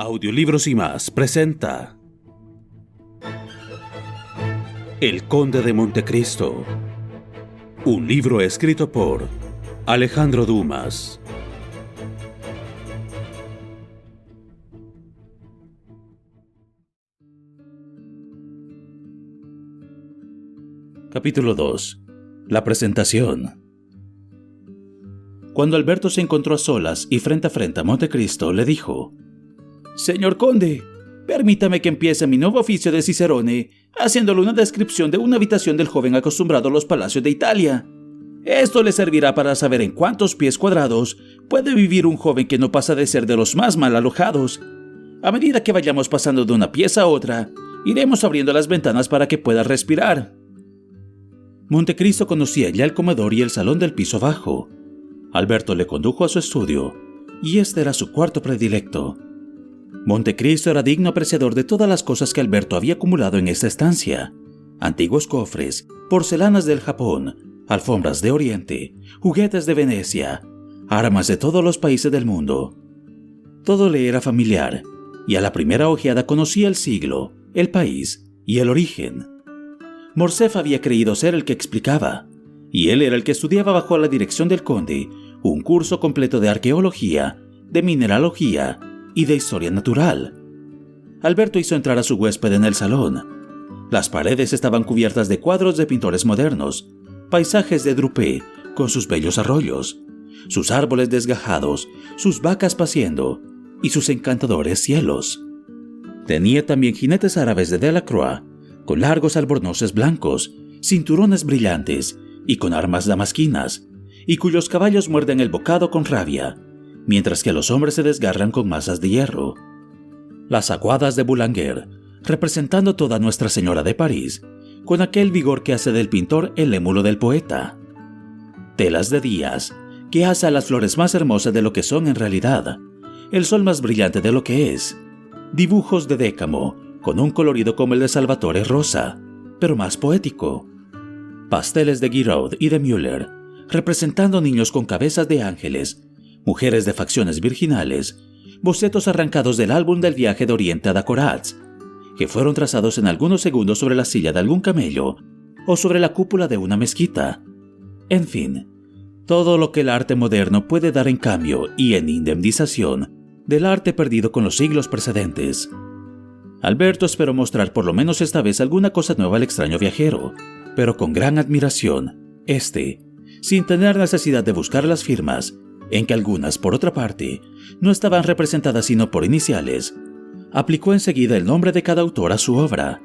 Audiolibros y más presenta El Conde de Montecristo, un libro escrito por Alejandro Dumas. Capítulo 2. La presentación. Cuando Alberto se encontró a solas y frente a Montecristo, le dijo: «Señor conde, permítame que empiece mi nuevo oficio de Cicerone, haciéndole una descripción de una habitación del joven acostumbrado a los palacios de Italia. Esto le servirá para saber en cuántos pies cuadrados puede vivir un joven que no pasa de ser de los más mal alojados. A medida que vayamos pasando de una pieza a otra, iremos abriendo las ventanas para que pueda respirar». Montecristo conocía ya el comedor y el salón del piso bajo. Alberto le condujo a su estudio, y este era su cuarto predilecto. Montecristo era digno apreciador de todas las cosas que Alberto había acumulado en esta estancia: antiguos cofres, porcelanas del Japón, alfombras de Oriente, juguetes de Venecia, armas de todos los países del mundo. Todo le era familiar, y a la primera ojeada conocía el siglo, el país y el origen. Morcerf había creído ser el que explicaba, y él era el que estudiaba bajo la dirección del conde un curso completo de arqueología, de mineralogía y de historia natural. Alberto hizo entrar a su huésped en el salón. Las paredes estaban cubiertas de cuadros de pintores modernos, paisajes de Drupe con sus bellos arroyos, sus árboles desgajados, sus vacas paciendo y sus encantadores cielos. Tenía también jinetes árabes de Delacroix, con largos albornoces blancos, cinturones brillantes y con armas damasquinas, y cuyos caballos muerden el bocado con rabia, mientras que los hombres se desgarran con masas de hierro. Las aguadas de Boulanger, representando toda Nuestra Señora de París, con aquel vigor que hace del pintor el émulo del poeta. Telas de Díaz, que hace a las flores más hermosas de lo que son en realidad, el sol más brillante de lo que es. Dibujos de Décamo, con un colorido como el de Salvatore Rosa, pero más poético. Pasteles de Giraud y de Müller, representando niños con cabezas de ángeles, mujeres de facciones virginales, bocetos arrancados del álbum del viaje de Oriente a Dacoraz, que fueron trazados en algunos segundos sobre la silla de algún camello o sobre la cúpula de una mezquita. En fin, todo lo que el arte moderno puede dar en cambio y en indemnización del arte perdido con los siglos precedentes. Alberto esperó mostrar por lo menos esta vez alguna cosa nueva al extraño viajero, pero con gran admiración, sin tener necesidad de buscar las firmas, en que algunas, por otra parte, no estaban representadas sino por iniciales, aplicó enseguida el nombre de cada autor a su obra,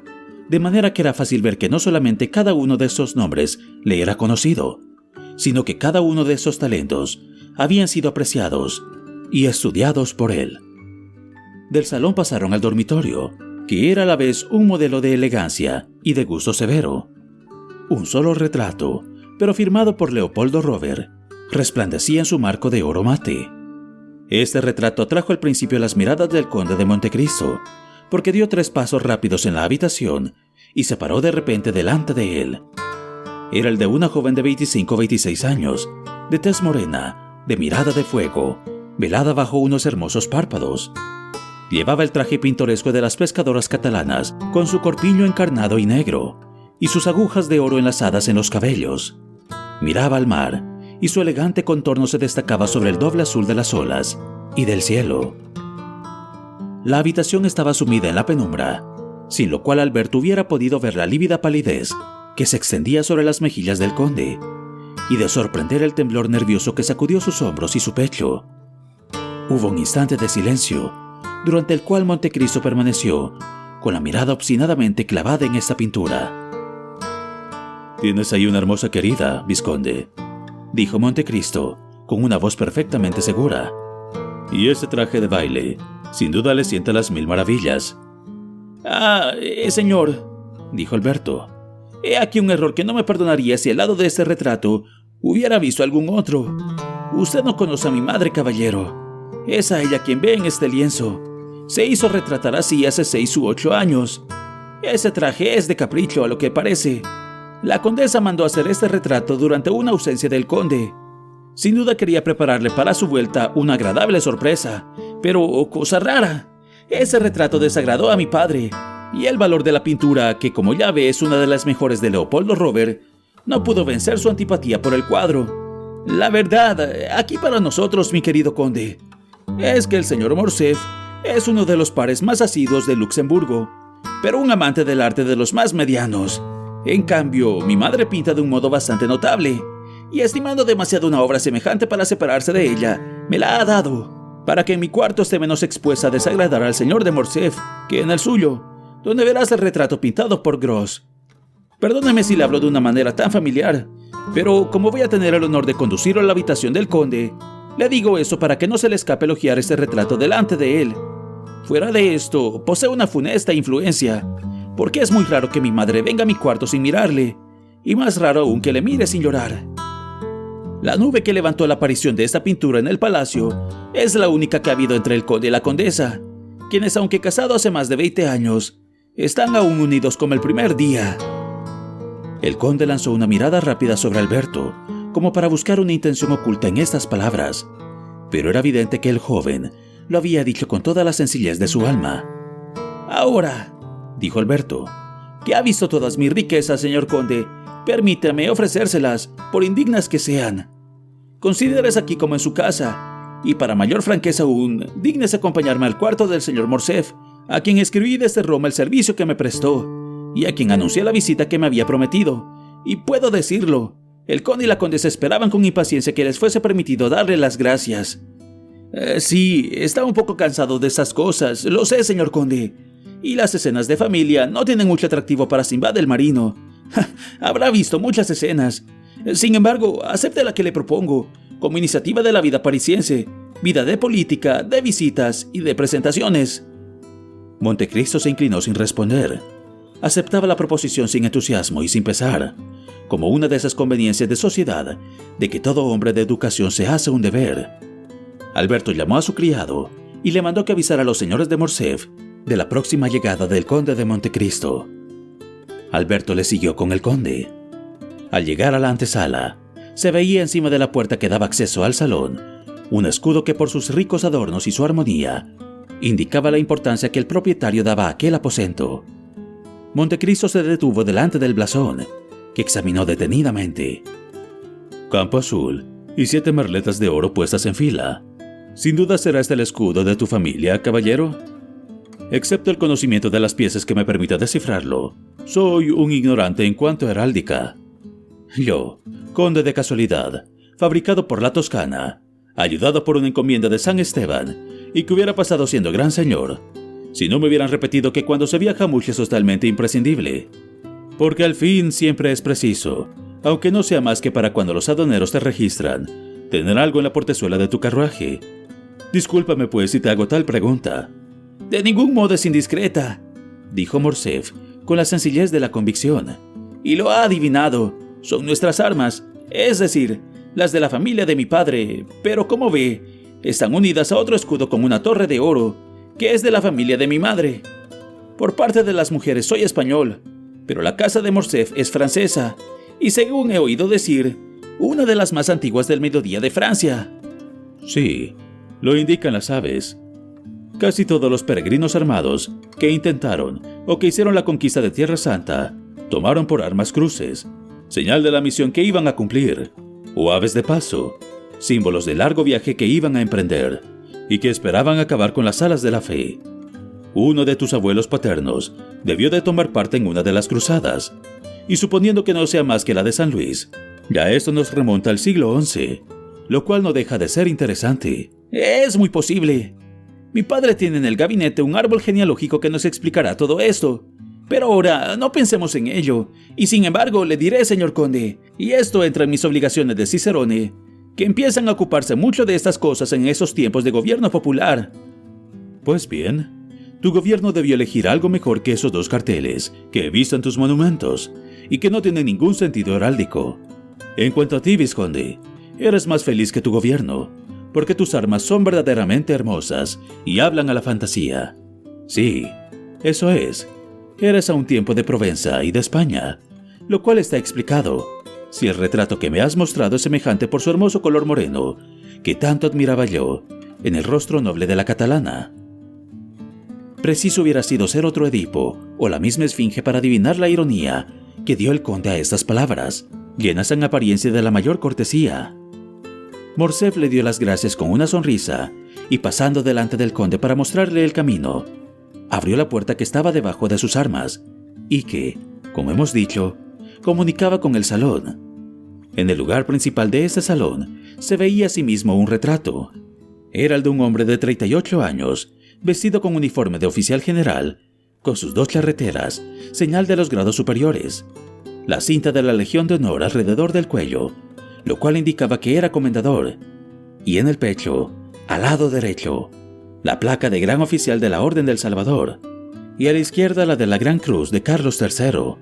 de manera que era fácil ver que no solamente cada uno de estos nombres le era conocido, sino que cada uno de esos talentos habían sido apreciados y estudiados por él. Del salón pasaron al dormitorio, que era a la vez un modelo de elegancia y de gusto severo. Un solo retrato, pero firmado por Leopoldo Robert, resplandecía en su marco de oro mate. Este retrato atrajo al principio las miradas del conde de Montecristo, porque dio 3 pasos rápidos en la habitación y se paró de repente delante de él. Era el de una joven de 25 o 26 años, de tez morena, de mirada de fuego, velada bajo unos hermosos párpados. Llevaba el traje pintoresco de las pescadoras catalanas, con su corpiño encarnado y negro, y sus agujas de oro enlazadas en los cabellos. Miraba al mar, y su elegante contorno se destacaba sobre el doble azul de las olas y del cielo. La habitación estaba sumida en la penumbra, sin lo cual Alberto hubiera podido ver la lívida palidez que se extendía sobre las mejillas del conde, y de sorprender el temblor nervioso que sacudió sus hombros y su pecho. Hubo un instante de silencio, durante el cual Montecristo permaneció, con la mirada obstinadamente clavada en esta pintura. «Tienes ahí una hermosa querida, vizconde», dijo Montecristo, con una voz perfectamente segura. «Y ese traje de baile, sin duda le sienta las 1000 maravillas». Señor», dijo Alberto, «he aquí un error que no me perdonaría si al lado de este retrato hubiera visto algún otro. Usted no conoce a mi madre, caballero. Es a ella quien ve en este lienzo. Se hizo retratar así hace 6 u 8 años. Ese traje es de capricho, a lo que parece. La condesa mandó hacer este retrato durante una ausencia del conde. Sin duda quería prepararle para su vuelta una agradable sorpresa, pero cosa rara. Ese retrato desagradó a mi padre, y el valor de la pintura, que como ya ve es una de las mejores de Leopoldo Robert, no pudo vencer su antipatía por el cuadro. La verdad, aquí para nosotros, mi querido conde, es que el señor Morcerf es uno de los pares más asiduos de Luxemburgo, pero un amante del arte de los más medianos. En cambio, mi madre pinta de un modo bastante notable, y estimando demasiado una obra semejante para separarse de ella, me la ha dado, para que en mi cuarto esté menos expuesta a desagradar al señor de Morcerf que en el suyo, donde verás el retrato pintado por Gros. Perdóneme si le hablo de una manera tan familiar, pero como voy a tener el honor de conducirlo a la habitación del conde, le digo eso para que no se le escape elogiar este retrato delante de él. Fuera de esto, posee una funesta influencia, porque es muy raro que mi madre venga a mi cuarto sin mirarle, y más raro aún que le mire sin llorar. La nube que levantó la aparición de esta pintura en el palacio es la única que ha habido entre el conde y la condesa, quienes, aunque casados hace más de 20 años, están aún unidos como el primer día. El conde lanzó una mirada rápida sobre Alberto, como para buscar una intención oculta en estas palabras, pero era evidente que el joven lo había dicho con toda la sencillez de su alma. «Ahora», dijo Alberto, «que ha visto todas mis riquezas, señor conde, permítame ofrecérselas, por indignas que sean. Considérese aquí como en su casa, y para mayor franqueza aún, dígnese acompañarme al cuarto del señor Morcerf, a quien escribí desde Roma el servicio que me prestó, y a quien anuncié la visita que me había prometido. Y puedo decirlo, el conde y la condesa esperaban con impaciencia que les fuese permitido darle las gracias. Sí, estaba un poco cansado de esas cosas, lo sé, señor conde. Y las escenas de familia no tienen mucho atractivo para Sinbad el marino. Habrá visto muchas escenas. Sin embargo, acepte la que le propongo, como iniciativa de la vida parisiense, vida de política, de visitas y de presentaciones». Montecristo se inclinó sin responder. Aceptaba la proposición sin entusiasmo y sin pesar, como una de esas conveniencias de sociedad de que todo hombre de educación se hace un deber. Alberto llamó a su criado y le mandó que avisara a los señores de Morcerf de la próxima llegada del conde de Montecristo. Alberto le siguió con el conde. Al llegar a la antesala, se veía encima de la puerta que daba acceso al salón un escudo que por sus ricos adornos y su armonía indicaba la importancia que el propietario daba a aquel aposento. Montecristo se detuvo delante del blasón, que examinó detenidamente. «Campo azul y 7 merletas de oro puestas en fila. Sin duda será este el escudo de tu familia, caballero. Excepto el conocimiento de las piezas que me permita descifrarlo, soy un ignorante en cuanto a heráldica. Yo, conde de casualidad, fabricado por la Toscana, ayudado por una encomienda de San Esteban, y que hubiera pasado siendo gran señor, si no me hubieran repetido que cuando se viaja mucho es totalmente imprescindible. Porque al fin siempre es preciso, aunque no sea más que para cuando los aduaneros te registran, tener algo en la portezuela de tu carruaje. Discúlpame pues si te hago tal pregunta». «De ningún modo es indiscreta», dijo Morcerf con la sencillez de la convicción. «Y lo ha adivinado. Son nuestras armas, es decir, las de la familia de mi padre, pero como ve, están unidas a otro escudo con una torre de oro, que es de la familia de mi madre. Por parte de las mujeres soy español, pero la casa de Morcerf es francesa, y según he oído decir, una de las más antiguas del mediodía de Francia». «Sí, lo indican las aves. Casi todos los peregrinos armados que intentaron o que hicieron la conquista de Tierra Santa tomaron por armas cruces, señal de la misión que iban a cumplir, o aves de paso, símbolos del largo viaje que iban a emprender y que esperaban acabar con las alas de la fe. Uno de tus abuelos paternos debió de tomar parte en una de las cruzadas, y suponiendo que no sea más que la de San Luis, ya esto nos remonta al siglo XI, lo cual no deja de ser interesante». «Es muy posible. Mi padre tiene en el gabinete un árbol genealógico que nos explicará todo esto. Pero ahora no pensemos en ello, y sin embargo le diré, señor conde, y esto entra en mis obligaciones de Cicerone, que empiezan a ocuparse mucho de estas cosas en esos tiempos de gobierno popular». «Pues bien, tu gobierno debió elegir algo mejor que esos 2 carteles que he visto en tus monumentos y que no tienen ningún sentido heráldico. En cuanto a ti, vizconde, eres más feliz que tu gobierno, porque tus armas son verdaderamente hermosas y hablan a la fantasía. Sí, eso es. Eres a un tiempo de Provenza y de España, lo cual está explicado si el retrato que me has mostrado es semejante por su hermoso color moreno, que tanto admiraba yo, en el rostro noble de la catalana». Preciso hubiera sido ser otro Edipo o la misma Esfinge para adivinar la ironía que dio el conde a estas palabras, llenas en apariencia de la mayor cortesía. Morcerf le dio las gracias con una sonrisa y, pasando delante del conde para mostrarle el camino, abrió la puerta que estaba debajo de sus armas y que, como hemos dicho, comunicaba con el salón. En el lugar principal de este salón se veía asimismo un retrato. Era el de un hombre de 38 años, vestido con uniforme de oficial general, con sus 2 charreteras, señal de los grados superiores, la cinta de la Legión de Honor alrededor del cuello, lo cual indicaba que era comendador, y en el pecho, al lado derecho, la placa de Gran Oficial de la Orden del Salvador, y a la izquierda la de la Gran Cruz de Carlos III,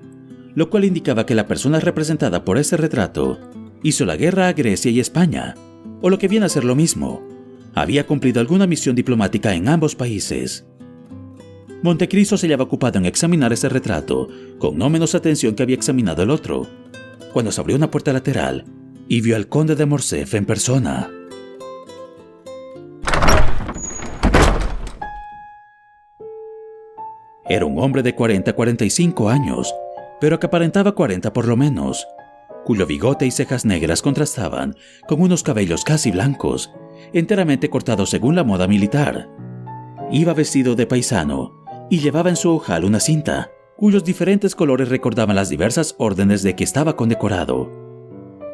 lo cual indicaba que la persona representada por este retrato hizo la guerra a Grecia y España, o lo que viene a ser lo mismo, había cumplido alguna misión diplomática en ambos países. Montecristo se hallaba ocupado en examinar ese retrato, con no menos atención que había examinado el otro, cuando se abrió una puerta lateral y vio al conde de Morcerf en persona. Era un hombre de 40-45 años, pero que aparentaba 40 por lo menos, cuyo bigote y cejas negras contrastaban con unos cabellos casi blancos, enteramente cortados según la moda militar. Iba vestido de paisano y llevaba en su ojal una cinta, cuyos diferentes colores recordaban las diversas órdenes de que estaba condecorado.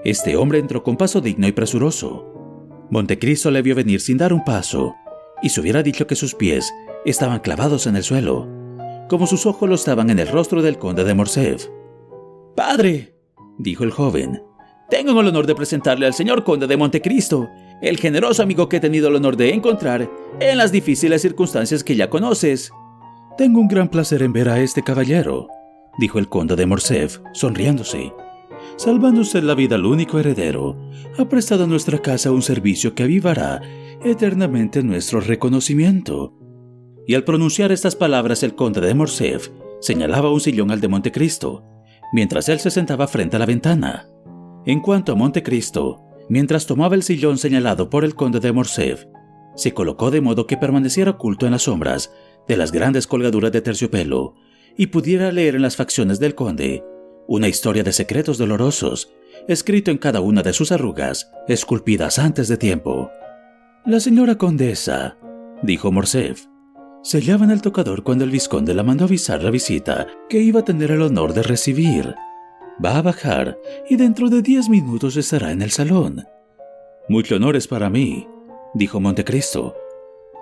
Este hombre entró con paso digno y presuroso. Montecristo le vio venir sin dar un paso, y se hubiera dicho que sus pies estaban clavados en el suelo, como sus ojos lo estaban en el rostro del conde de Morcerf. «Padre», dijo el joven, «tengo el honor de presentarle al señor conde de Montecristo, el generoso amigo que he tenido el honor de encontrar en las difíciles circunstancias que ya conoces». «Tengo un gran placer en ver a este caballero», dijo el conde de Morcerf, sonriéndose. «Salvando usted la vida al único heredero, ha prestado a nuestra casa un servicio que avivará eternamente nuestro reconocimiento». Y al pronunciar estas palabras el conde de Morcerf señalaba un sillón al de Montecristo, mientras él se sentaba frente a la ventana. En cuanto a Montecristo, mientras tomaba el sillón señalado por el conde de Morcerf, se colocó de modo que permaneciera oculto en las sombras de las grandes colgaduras de terciopelo y pudiera leer en las facciones del conde una historia de secretos dolorosos, escrito en cada una de sus arrugas, esculpidas antes de tiempo. «La señora condesa», dijo Morcerf, «se hallaba en el tocador cuando el vizconde la mandó avisar la visita que iba a tener el honor de recibir. Va a bajar y dentro de 10 minutos estará en el salón». «Mucho honor es para mí», dijo Montecristo.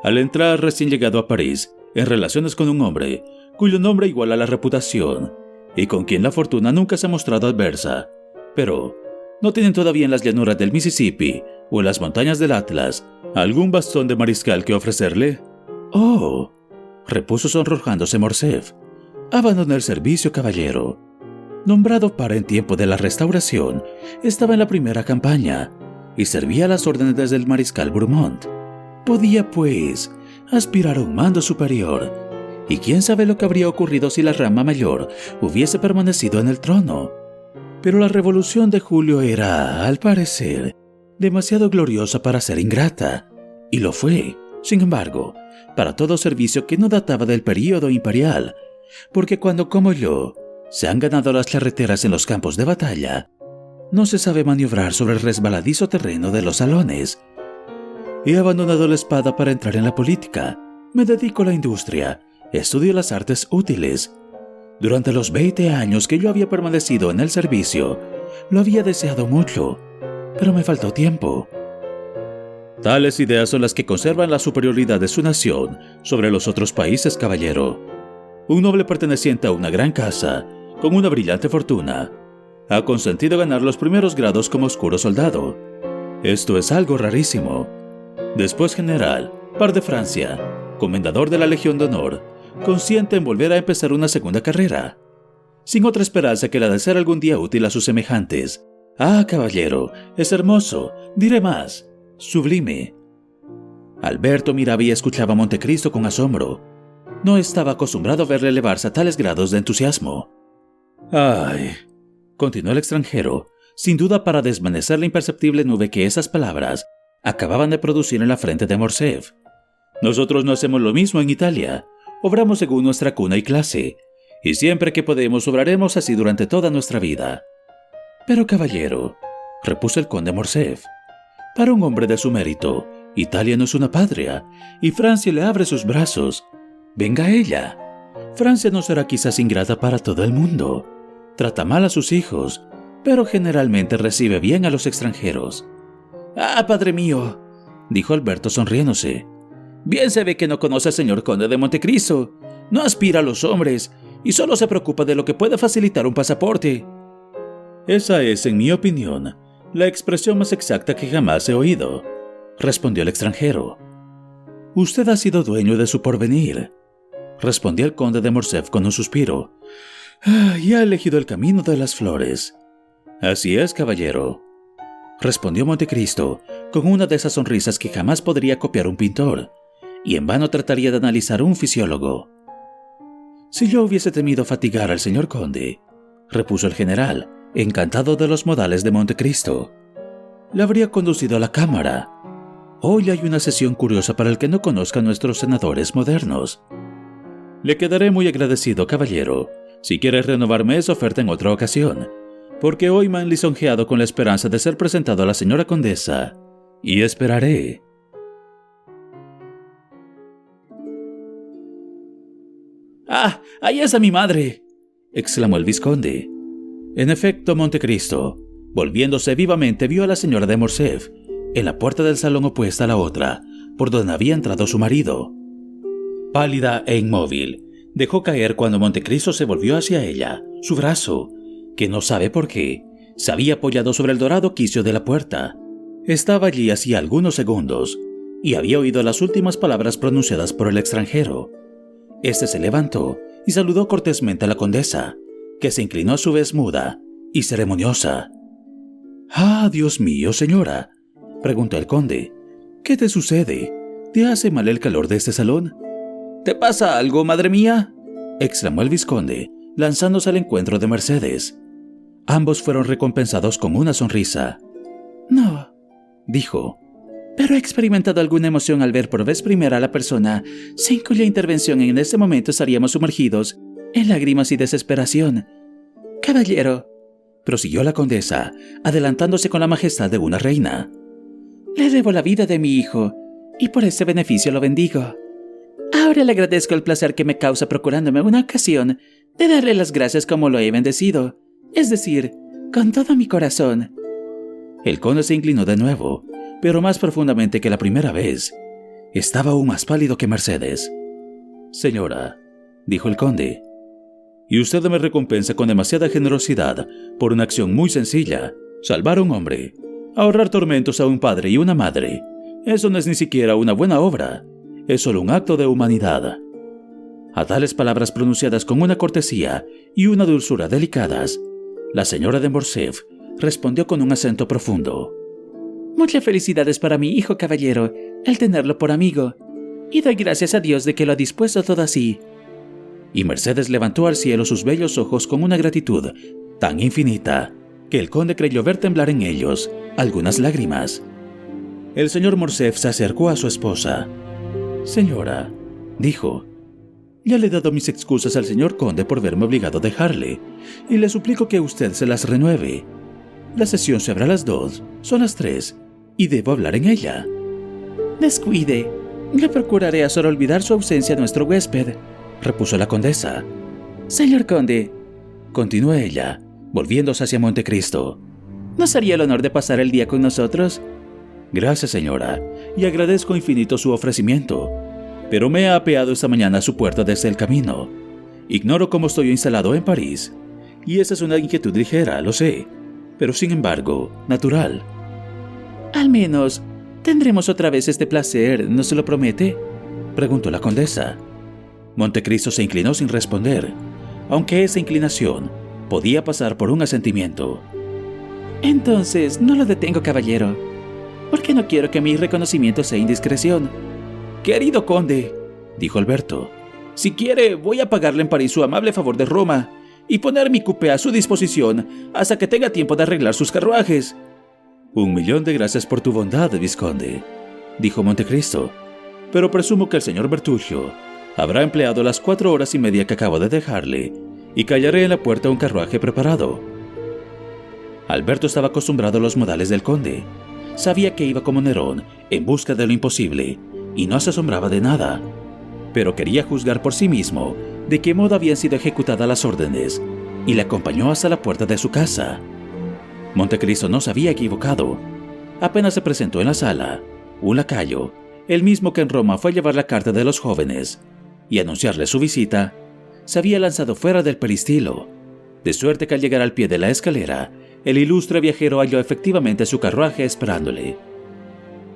«Al entrar recién llegado a París, en relaciones con un hombre cuyo nombre iguala la reputación y con quien la fortuna nunca se ha mostrado adversa. Pero, ¿no tienen todavía en las llanuras del Mississippi o en las montañas del Atlas algún bastón de mariscal que ofrecerle?» «Oh», repuso sonrojándose Morcerf, «abandoné el servicio, caballero. Nombrado para en tiempo de la Restauración, estaba en la primera campaña y servía a las órdenes del mariscal Bourmont. Podía, pues, aspirar a un mando superior, y quién sabe lo que habría ocurrido si la rama mayor hubiese permanecido en el trono. Pero la revolución de julio era, al parecer, demasiado gloriosa para ser ingrata, y lo fue, sin embargo, para todo servicio que no databa del período imperial, porque cuando, como yo, se han ganado las charreteras en los campos de batalla, no se sabe maniobrar sobre el resbaladizo terreno de los salones. He abandonado la espada para entrar en la política, me dedico a la industria, estudio las artes útiles. Durante los 20 años que yo había permanecido en el servicio, lo había deseado mucho, pero me faltó tiempo». «Tales ideas son las que conservan la superioridad de su nación sobre los otros países, caballero. Un noble perteneciente a una gran casa, con una brillante fortuna, ha consentido ganar los primeros grados como oscuro soldado. Esto es algo rarísimo. Después general, par de Francia, comendador de la Legión de Honor, consiente en volver a empezar una segunda carrera, sin otra esperanza que la de ser algún día útil a sus semejantes. Ah, caballero, es hermoso, diré más, sublime». Alberto miraba y escuchaba a Montecristo con asombro. No estaba acostumbrado a verle elevarse a tales grados de entusiasmo. «Ay», continuó el extranjero, sin duda para desvanecer la imperceptible nube que esas palabras acababan de producir en la frente de Morcerf. «Nosotros no hacemos lo mismo en Italia, Obramos según nuestra cuna y clase, y siempre que podemos obraremos así durante toda nuestra vida. Pero caballero, repuso el conde Morcerf, para un hombre de su mérito, Italia no es una patria, y Francia le abre sus brazos. Venga ella. Francia no será quizás ingrata para todo el mundo. Trata mal a sus hijos, pero generalmente recibe bien a los extranjeros. «Ah, padre mío», dijo Alberto sonriéndose. «Bien se ve que no conoce al señor conde de Montecristo. No aspira a los hombres y solo se preocupa de lo que puede facilitar un pasaporte». «Esa es, en mi opinión, la expresión más exacta que jamás he oído», respondió el extranjero. «Usted ha sido dueño de su porvenir», respondió el conde de Morcerf con un suspiro. «Y ha elegido el camino de las flores». «Así es, caballero», respondió Montecristo con una de esas sonrisas que jamás podría copiar un pintor, y en vano trataría de analizar un fisiólogo. «Si yo hubiese temido fatigar al señor conde», repuso el general, encantado de los modales de Montecristo, «le habría conducido a la cámara. Hoy hay una sesión curiosa para el que no conozca a nuestros senadores modernos». «Le quedaré muy agradecido, caballero, si quiere renovarme esa oferta en otra ocasión, porque hoy me han lisonjeado con la esperanza de ser presentado a la señora condesa, y esperaré». «¡Ah, ahí está mi madre!», exclamó el vizconde. En efecto, Montecristo, volviéndose vivamente, vio a la señora de Morcerf en la puerta del salón opuesta a la otra, por donde había entrado su marido. Pálida e inmóvil, dejó caer cuando Montecristo se volvió hacia ella su brazo, que no sabe por qué, se había apoyado sobre el dorado quicio de la puerta. Estaba allí hacía algunos segundos, y había oído las últimas palabras pronunciadas por el extranjero. Este se levantó y saludó cortésmente a la condesa, que se inclinó a su vez muda y ceremoniosa. «Ah, Dios mío, señora», preguntó el conde, «¿qué te sucede? ¿Te hace mal el calor de este salón?» «¿Te pasa algo, madre mía?», exclamó el vizconde, lanzándose al encuentro de Mercedes. Ambos fueron recompensados con una sonrisa. «No», dijo, «pero he experimentado alguna emoción al ver por vez primera a la persona sin cuya intervención en este momento estaríamos sumergidos en lágrimas y desesperación. Caballero», prosiguió la condesa, adelantándose con la majestad de una reina, «le debo la vida de mi hijo, y por ese beneficio lo bendigo. Ahora le agradezco el placer que me causa procurándome una ocasión de darle las gracias como lo he bendecido, es decir, con todo mi corazón». El conde se inclinó de nuevo, pero más profundamente que la primera vez. Estaba aún más pálido que Mercedes. «Señora», dijo el conde, «y usted me recompensa con demasiada generosidad por una acción muy sencilla: salvar a un hombre, ahorrar tormentos a un padre y una madre. Eso no es ni siquiera una buena obra, es solo un acto de humanidad». A tales palabras pronunciadas con una cortesía y una dulzura delicadas, la señora de Morcerf respondió con un acento profundo: «Muchas felicidades para mi hijo, caballero, el tenerlo por amigo, y doy gracias a Dios de que lo ha dispuesto todo así». Y Mercedes levantó al cielo sus bellos ojos con una gratitud tan infinita que el conde creyó ver temblar en ellos algunas lágrimas. El señor Morcerf se acercó a su esposa. «Señora», dijo, «ya le he dado mis excusas al señor conde por verme obligado a dejarle, y le suplico que usted se las renueve. La sesión se abre a las 2, son las 3, y debo hablar en ella». «Descuide, le procuraré hacer olvidar su ausencia a nuestro huésped», repuso la condesa. «Señor conde», continuó ella, volviéndose hacia Montecristo, «¿nos haría el honor de pasar el día con nosotros?» «Gracias, señora, y agradezco infinito su ofrecimiento, pero me he apeado esta mañana a su puerta desde el camino. Ignoro cómo estoy instalado en París, y esa es una inquietud ligera, lo sé, pero sin embargo, natural». «Al menos tendremos otra vez este placer, ¿no se lo promete?», preguntó la condesa. Montecristo se inclinó sin responder, aunque esa inclinación podía pasar por un asentimiento. «Entonces, no lo detengo, caballero, porque no quiero que mi reconocimiento sea indiscreción». «Querido conde», dijo Alberto, «si quiere, voy a pagarle en París su amable favor de Roma y poner mi coupé a su disposición hasta que tenga tiempo de arreglar sus carruajes». «1.000.000 de gracias por tu bondad, vizconde», dijo Montecristo, «pero presumo que el señor Bertuccio Habrá empleado las 4 horas y media que acabo de dejarle y callaré en la puerta un carruaje preparado. Alberto estaba acostumbrado a los modales del conde. Sabía que iba como Nerón, en busca de lo imposible, y no se asombraba de nada. Pero quería juzgar por sí mismo de qué modo habían sido ejecutadas las órdenes, y le acompañó hasta la puerta de su casa. Montecristo no se había equivocado. Apenas se presentó en la sala, un lacayo, el mismo que en Roma fue a llevar la carta de los jóvenes, y anunciarle su visita, se había lanzado fuera del peristilo, de suerte que al llegar al pie de la escalera, el ilustre viajero halló efectivamente su carruaje esperándole.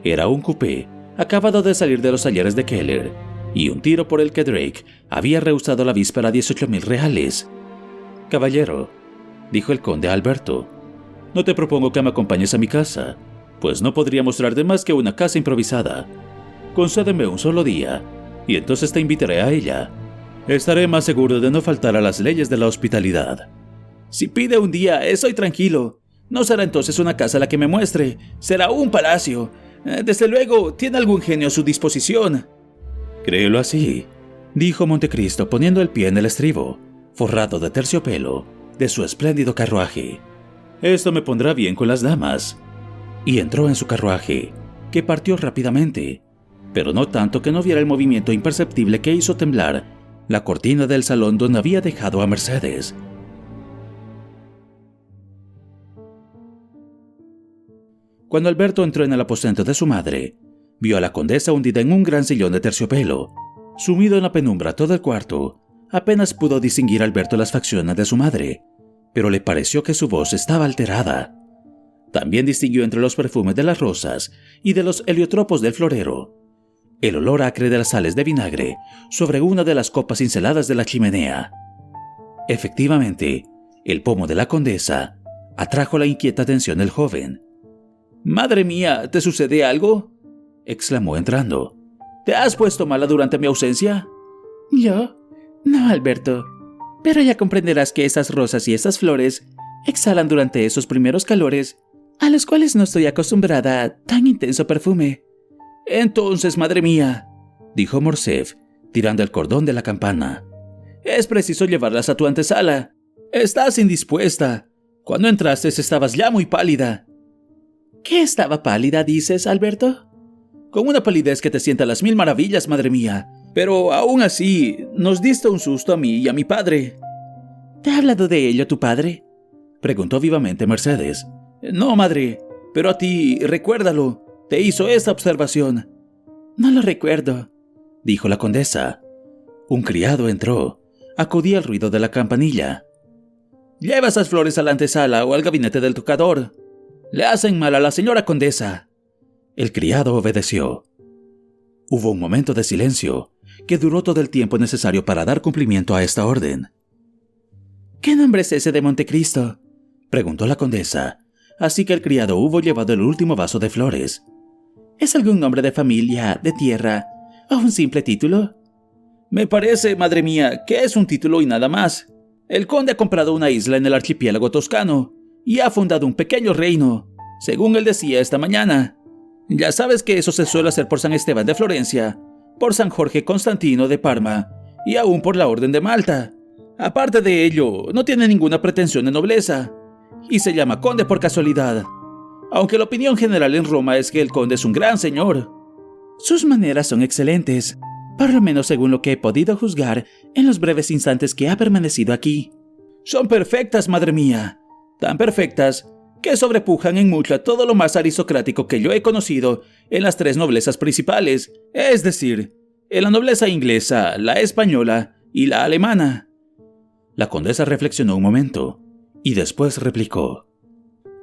Era un coupé, acabado de salir de los talleres de Keller, y un tiro por el que Drake había rehusado la víspera 18.000 reales. «Caballero», dijo el conde a Alberto, «no te propongo que me acompañes a mi casa, pues no podría mostrarte más que una casa improvisada. Concédeme un solo día, y entonces te invitaré a ella. Estaré más seguro de no faltar a las leyes de la hospitalidad». «Si pide un día, estoy tranquilo. No será entonces una casa la que me muestre, será un palacio. Desde luego, tiene algún genio a su disposición». «Créelo así», dijo Montecristo poniendo el pie en el estribo, forrado de terciopelo, de su espléndido carruaje. «Esto me pondrá bien con las damas». Y entró en su carruaje, que partió rápidamente, pero no tanto que no viera el movimiento imperceptible que hizo temblar la cortina del salón donde había dejado a Mercedes. Cuando Alberto entró en el aposento de su madre, vio a la condesa hundida en un gran sillón de terciopelo. Sumido en la penumbra todo el cuarto, apenas pudo distinguir a Alberto las facciones de su madre, pero le pareció que su voz estaba alterada. También distinguió entre los perfumes de las rosas y de los heliotropos del florero el olor acre de las sales de vinagre sobre una de las copas cinceladas de la chimenea. Efectivamente, el pomo de la condesa atrajo la inquieta atención del joven. «Madre mía, ¿te sucede algo?», exclamó entrando. «¿Te has puesto mala durante mi ausencia?». «¿Yo? No, Alberto. Pero ya comprenderás que esas rosas y esas flores exhalan durante esos primeros calores, a los cuales no estoy acostumbrada a tan intenso perfume». «Entonces, madre mía», dijo Morcerf, tirando el cordón de la campana, «es preciso llevarlas a tu antesala. Estás indispuesta. Cuando entraste estabas ya muy pálida». «¿Qué estaba pálida, dices, Alberto?». «Con una palidez que te sienta las 1000 maravillas, madre mía. Pero aún así, nos diste un susto a mí y a mi padre». «¿Te ha hablado de ello tu padre?», preguntó vivamente Mercedes. «No, madre, pero a ti, recuérdalo. Te hizo esa observación». «No lo recuerdo», dijo la condesa. Un criado entró. Acudía al ruido de la campanilla. «Lleva esas flores a la antesala o al gabinete del tocador. Le hacen mal a la señora condesa». El criado obedeció. Hubo un momento de silencio, que duró todo el tiempo necesario para dar cumplimiento a esta orden. «¿Qué nombre es ese de Montecristo?», preguntó la condesa, así que el criado hubo llevado el último vaso de flores. «¿Es algún nombre de familia, de tierra, o un simple título?». «Me parece, madre mía, que es un título y nada más. El conde ha comprado una isla en el archipiélago toscano y ha fundado un pequeño reino, según él decía esta mañana. Ya sabes que eso se suele hacer por San Esteban de Florencia, por San Jorge Constantino de Parma y aún por la Orden de Malta. Aparte de ello, no tiene ninguna pretensión de nobleza y se llama conde por casualidad, aunque la opinión general en Roma es que el conde es un gran señor». «Sus maneras son excelentes, por lo menos según lo que he podido juzgar en los breves instantes que ha permanecido aquí». «Son perfectas, madre mía, tan perfectas que sobrepujan en mucho a todo lo más aristocrático que yo he conocido en las 3 noblezas principales, es decir, en la nobleza inglesa, la española y la alemana». La condesa reflexionó un momento y después replicó: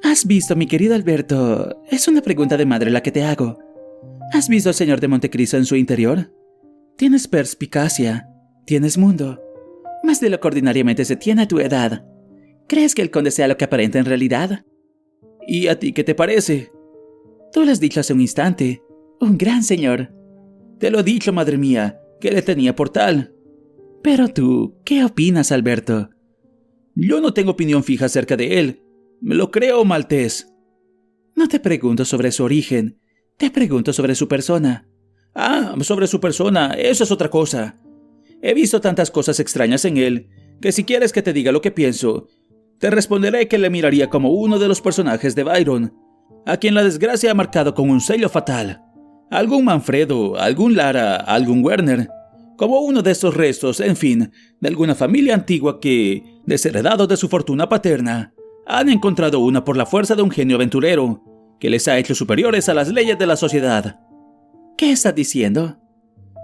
«¿Has visto, mi querido Alberto? Es una pregunta de madre la que te hago. ¿Has visto al señor de Montecristo en su interior? Tienes perspicacia, tienes mundo, más de lo que ordinariamente se tiene a tu edad. ¿Crees que el conde sea lo que aparenta en realidad?». «¿Y a ti qué te parece?». «Tú lo has dicho hace un instante, un gran señor». «Te lo he dicho, madre mía, que le tenía por tal». «Pero tú, ¿qué opinas, Alberto?». «Yo no tengo opinión fija acerca de él. Me lo creo maltés». «No te pregunto sobre su origen, te pregunto sobre su persona». «Ah, sobre su persona, eso es otra cosa. He visto tantas cosas extrañas en él, que si quieres que te diga lo que pienso, te responderé que le miraría como uno de los personajes de Byron, a quien la desgracia ha marcado con un sello fatal. Algún Manfredo, algún Lara, algún Werner, como uno de estos restos, en fin, de alguna familia antigua que, desheredados de su fortuna paterna, han encontrado una por la fuerza de un genio aventurero, que les ha hecho superiores a las leyes de la sociedad. ¿Qué estás diciendo?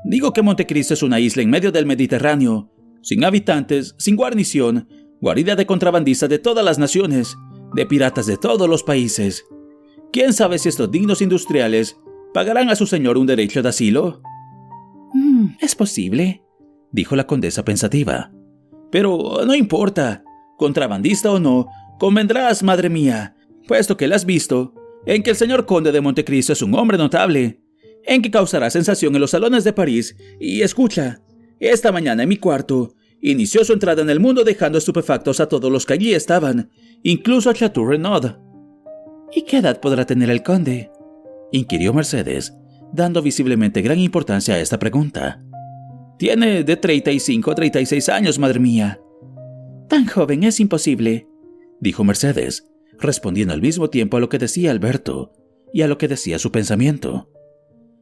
Digo que Montecristo es una isla en medio del Mediterráneo, sin habitantes, sin guarnición, guarida de contrabandistas de todas las naciones, de piratas de todos los países. ¿Quién sabe si estos dignos industriales pagarán a su señor un derecho de asilo? Es posible, dijo la condesa pensativa. Pero no importa, contrabandista o no, convendrás, madre mía, puesto que la has visto, en que el señor conde de Montecristo es un hombre notable, en que causará sensación en los salones de París. Y escucha, esta mañana en mi cuarto, inició su entrada en el mundo dejando estupefactos a todos los que allí estaban, incluso a Chateau Renaud. ¿Y qué edad podrá tener el conde?, inquirió Mercedes, dando visiblemente gran importancia a esta pregunta. Tiene de 35 a 36 años, madre mía. Tan joven es imposible, dijo Mercedes, respondiendo al mismo tiempo a lo que decía Alberto y a lo que decía su pensamiento.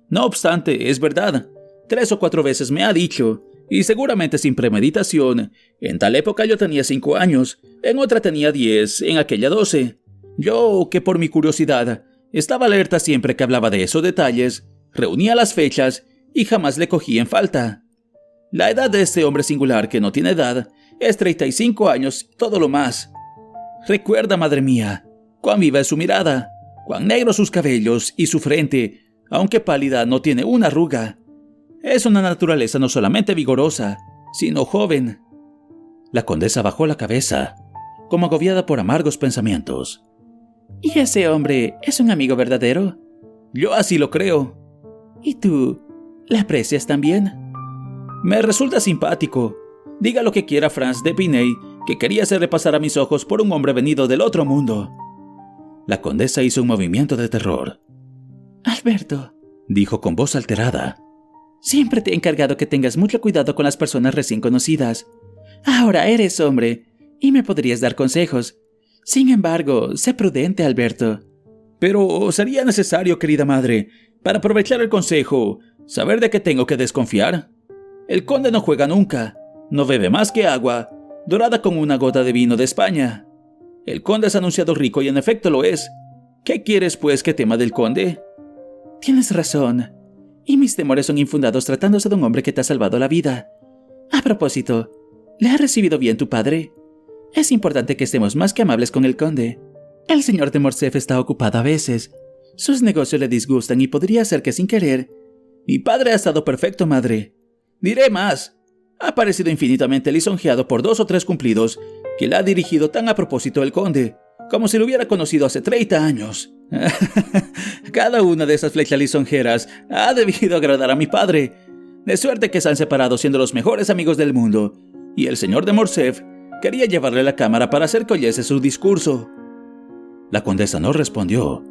No obstante, es verdad, 3 o 4 veces me ha dicho, y seguramente sin premeditación, en tal época yo tenía 5 años, en otra tenía 10, en aquella 12. Yo, que por mi curiosidad, estaba alerta siempre que hablaba de esos detalles, reunía las fechas y jamás le cogí en falta. La edad de este hombre singular que no tiene edad es 35 años, todo lo más. Recuerda, madre mía, cuán viva es su mirada, cuán negros sus cabellos y su frente, aunque pálida, no tiene una arruga. Es una naturaleza no solamente vigorosa, sino joven. La condesa bajó la cabeza, como agobiada por amargos pensamientos. ¿Y ese hombre es un amigo verdadero? Yo así lo creo. ¿Y tú, le aprecias también? Me resulta simpático. Diga lo que quiera Franz d'Épinay, que quería hacerle pasar a mis ojos por un hombre venido del otro mundo. La condesa hizo un movimiento de terror. Alberto, dijo con voz alterada, siempre te he encargado que tengas mucho cuidado con las personas recién conocidas. Ahora eres hombre y me podrías dar consejos. Sin embargo, sé prudente, Alberto. Pero sería necesario, querida madre, para aprovechar el consejo, saber de qué tengo que desconfiar. El conde no juega nunca, no bebe más que agua, dorada con una gota de vino de España. El conde es anunciado rico y en efecto lo es. ¿Qué quieres, pues, que tema del conde? Tienes razón, y mis temores son infundados tratándose de un hombre que te ha salvado la vida. A propósito, ¿le ha recibido bien tu padre? Es importante que estemos más que amables con el conde. El señor de Morcerf está ocupado a veces. Sus negocios le disgustan y podría ser que sin querer. Mi padre ha estado perfecto, madre. Diré más. Ha parecido infinitamente lisonjeado por 2 o 3 cumplidos que le ha dirigido tan a propósito el conde, como si lo hubiera conocido hace 30 años. Cada una de esas flechas lisonjeras ha debido agradar a mi padre, de suerte que se han separado siendo los mejores amigos del mundo, y el señor de Morcerf quería llevarle la cámara para hacer que oyese su discurso. La condesa no respondió.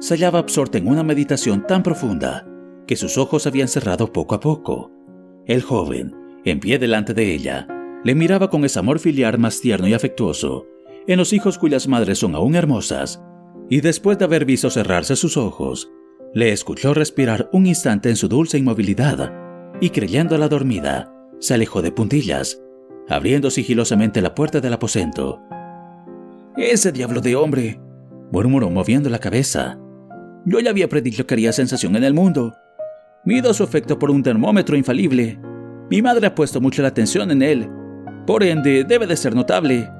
Se hallaba absorta en una meditación tan profunda que sus ojos habían cerrado poco a poco. El joven, en pie delante de ella, le miraba con ese amor filial más tierno y afectuoso en los hijos cuyas madres son aún hermosas, y después de haber visto cerrarse sus ojos, le escuchó respirar un instante en su dulce inmovilidad, y creyéndola dormida, se alejó de puntillas, abriendo sigilosamente la puerta del aposento. «Ese diablo de hombre», murmuró moviendo la cabeza. «Yo ya había predicho que haría sensación en el mundo. Mido su efecto por un termómetro infalible. Mi madre ha puesto mucho la atención en él. Por ende, debe de ser notable».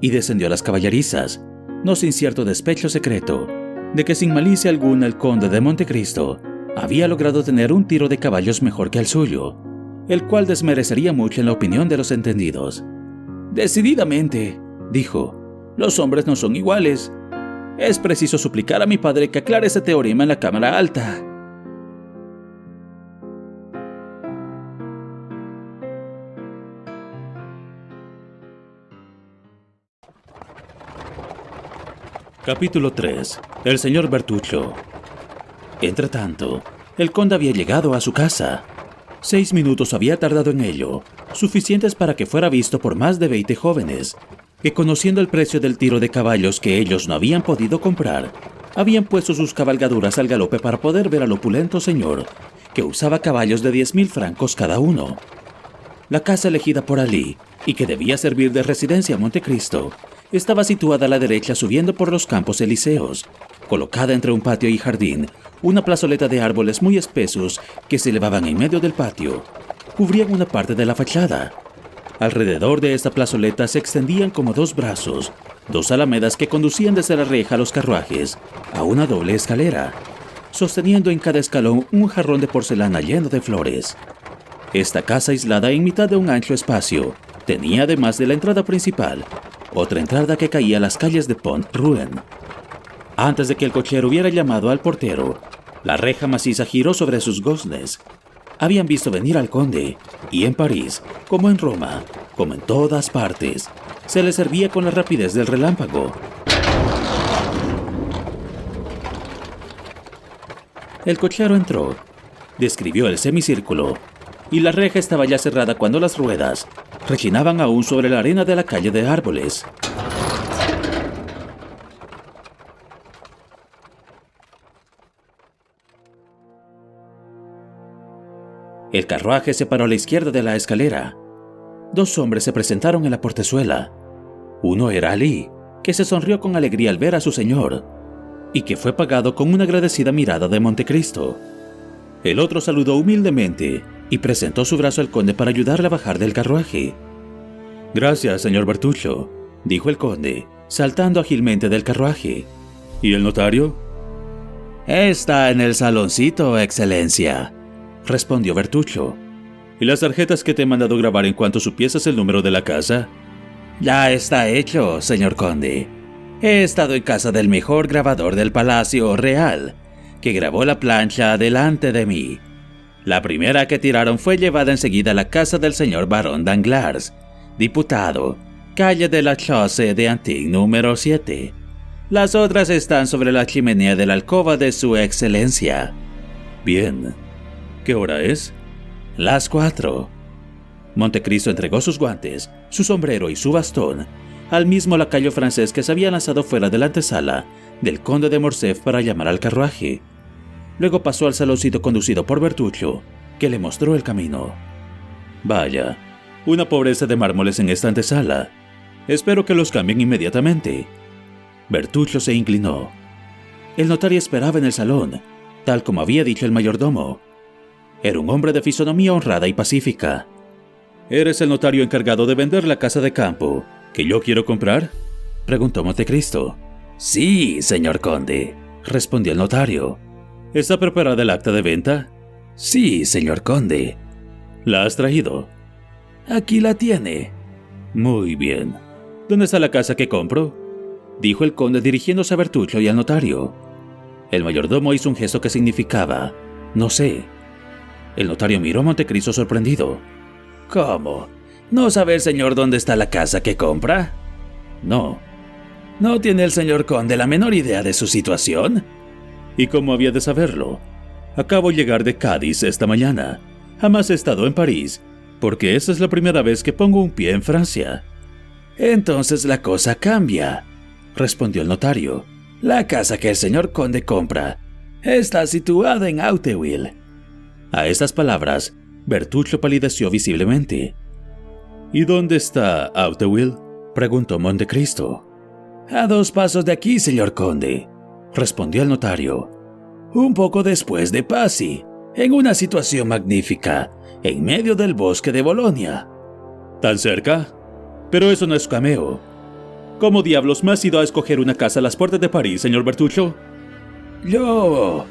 Y descendió a las caballerizas, no sin cierto despecho secreto, de que sin malicia alguna el conde de Montecristo había logrado tener un tiro de caballos mejor que el suyo, el cual desmerecería mucho en la opinión de los entendidos. «Decididamente», dijo, «los hombres no son iguales. Es preciso suplicar a mi padre que aclare ese teorema en la cámara alta». Capítulo 3. El señor Bertuccio. Entretanto, el conde había llegado a su casa. 6 minutos había tardado en ello, suficientes para que fuera visto por más de 20 jóvenes, que conociendo el precio del tiro de caballos que ellos no habían podido comprar, habían puesto sus cabalgaduras al galope para poder ver al opulento señor, que usaba caballos de 10,000 francos cada uno. La casa elegida por Alí, y que debía servir de residencia a Montecristo, estaba situada a la derecha subiendo por los campos elíseos, colocada entre un patio y jardín, una plazoleta de árboles muy espesos que se elevaban en medio del patio, cubrían una parte de la fachada. Alrededor de esta plazoleta se extendían como 2 brazos, 2 alamedas que conducían desde la reja a los carruajes, a una doble escalera, sosteniendo en cada escalón un jarrón de porcelana lleno de flores. Esta casa aislada en mitad de un ancho espacio, tenía además de la entrada principal, otra entrada que caía a las calles de Pont-Rouen. Antes de que el cochero hubiera llamado al portero, la reja maciza giró sobre sus goznes. Habían visto venir al conde, y en París, como en Roma, como en todas partes, se le servía con la rapidez del relámpago. El cochero entró, describió el semicírculo, y la reja estaba ya cerrada cuando las ruedas rechinaban aún sobre la arena de la calle de árboles. El carruaje se paró a la izquierda de la escalera. 2 hombres se presentaron en la portezuela. Uno era Alí, que se sonrió con alegría al ver a su señor, y que fue pagado con una agradecida mirada de Montecristo. El otro saludó humildemente y presentó su brazo al conde para ayudarle a bajar del carruaje. «Gracias, señor Bertuccio», dijo el conde, saltando ágilmente del carruaje. «¿Y el notario?» «Está en el saloncito, excelencia», respondió Bertuccio. «¿Y las tarjetas que te he mandado grabar en cuanto supieses el número de la casa?» «Ya está hecho, señor conde. He estado en casa del mejor grabador del Palacio Real, que grabó la plancha delante de mí. La primera que tiraron fue llevada enseguida a la casa del señor barón Danglars, diputado, calle de la Chaussée de Antique número 7. Las otras están sobre la chimenea de la alcoba de su excelencia». «Bien. ¿Qué hora es?» «Las 4. Montecristo entregó sus guantes, su sombrero y su bastón al mismo lacayo francés que se había lanzado fuera de la antesala del conde de Morcerf para llamar al carruaje. Luego pasó al saloncito conducido por Bertuccio, que le mostró el camino. «Vaya, una pobreza de mármoles en esta antesala. Espero que los cambien inmediatamente». Bertuccio se inclinó. El notario esperaba en el salón, tal como había dicho el mayordomo. Era un hombre de fisonomía honrada y pacífica. «¿Eres el notario encargado de vender la casa de campo que yo quiero comprar?», preguntó Montecristo. «Sí, señor conde», respondió el notario. «¿Está preparada el acta de venta?». «Sí, señor conde». «¿La has traído?». «Aquí la tiene». «Muy bien. ¿Dónde está la casa que compro?», dijo el conde dirigiéndose a Bertuccio y al notario. El mayordomo hizo un gesto que significaba «no sé». El notario miró a Montecristo sorprendido. «¿Cómo? ¿No sabe el señor dónde está la casa que compra?». «No». «¿No tiene el señor conde la menor idea de su situación?». «¿Y cómo había de saberlo? Acabo de llegar de Cádiz esta mañana. Jamás he estado en París, porque esa es la primera vez que pongo un pie en Francia». «Entonces la cosa cambia», respondió el notario. «La casa que el señor conde compra está situada en Auteuil». A estas palabras, Bertuccio palideció visiblemente. «¿Y dónde está Auteuil?», preguntó Montecristo. «A 2 pasos de aquí, señor conde», respondió el notario. «Un poco después de Passy, en una situación magnífica, en medio del bosque de Bolonia». «¿Tan cerca? Pero eso no es cameo. ¿Cómo diablos me has ido a escoger una casa a las puertas de París, señor Bertuccio?». «Yo»,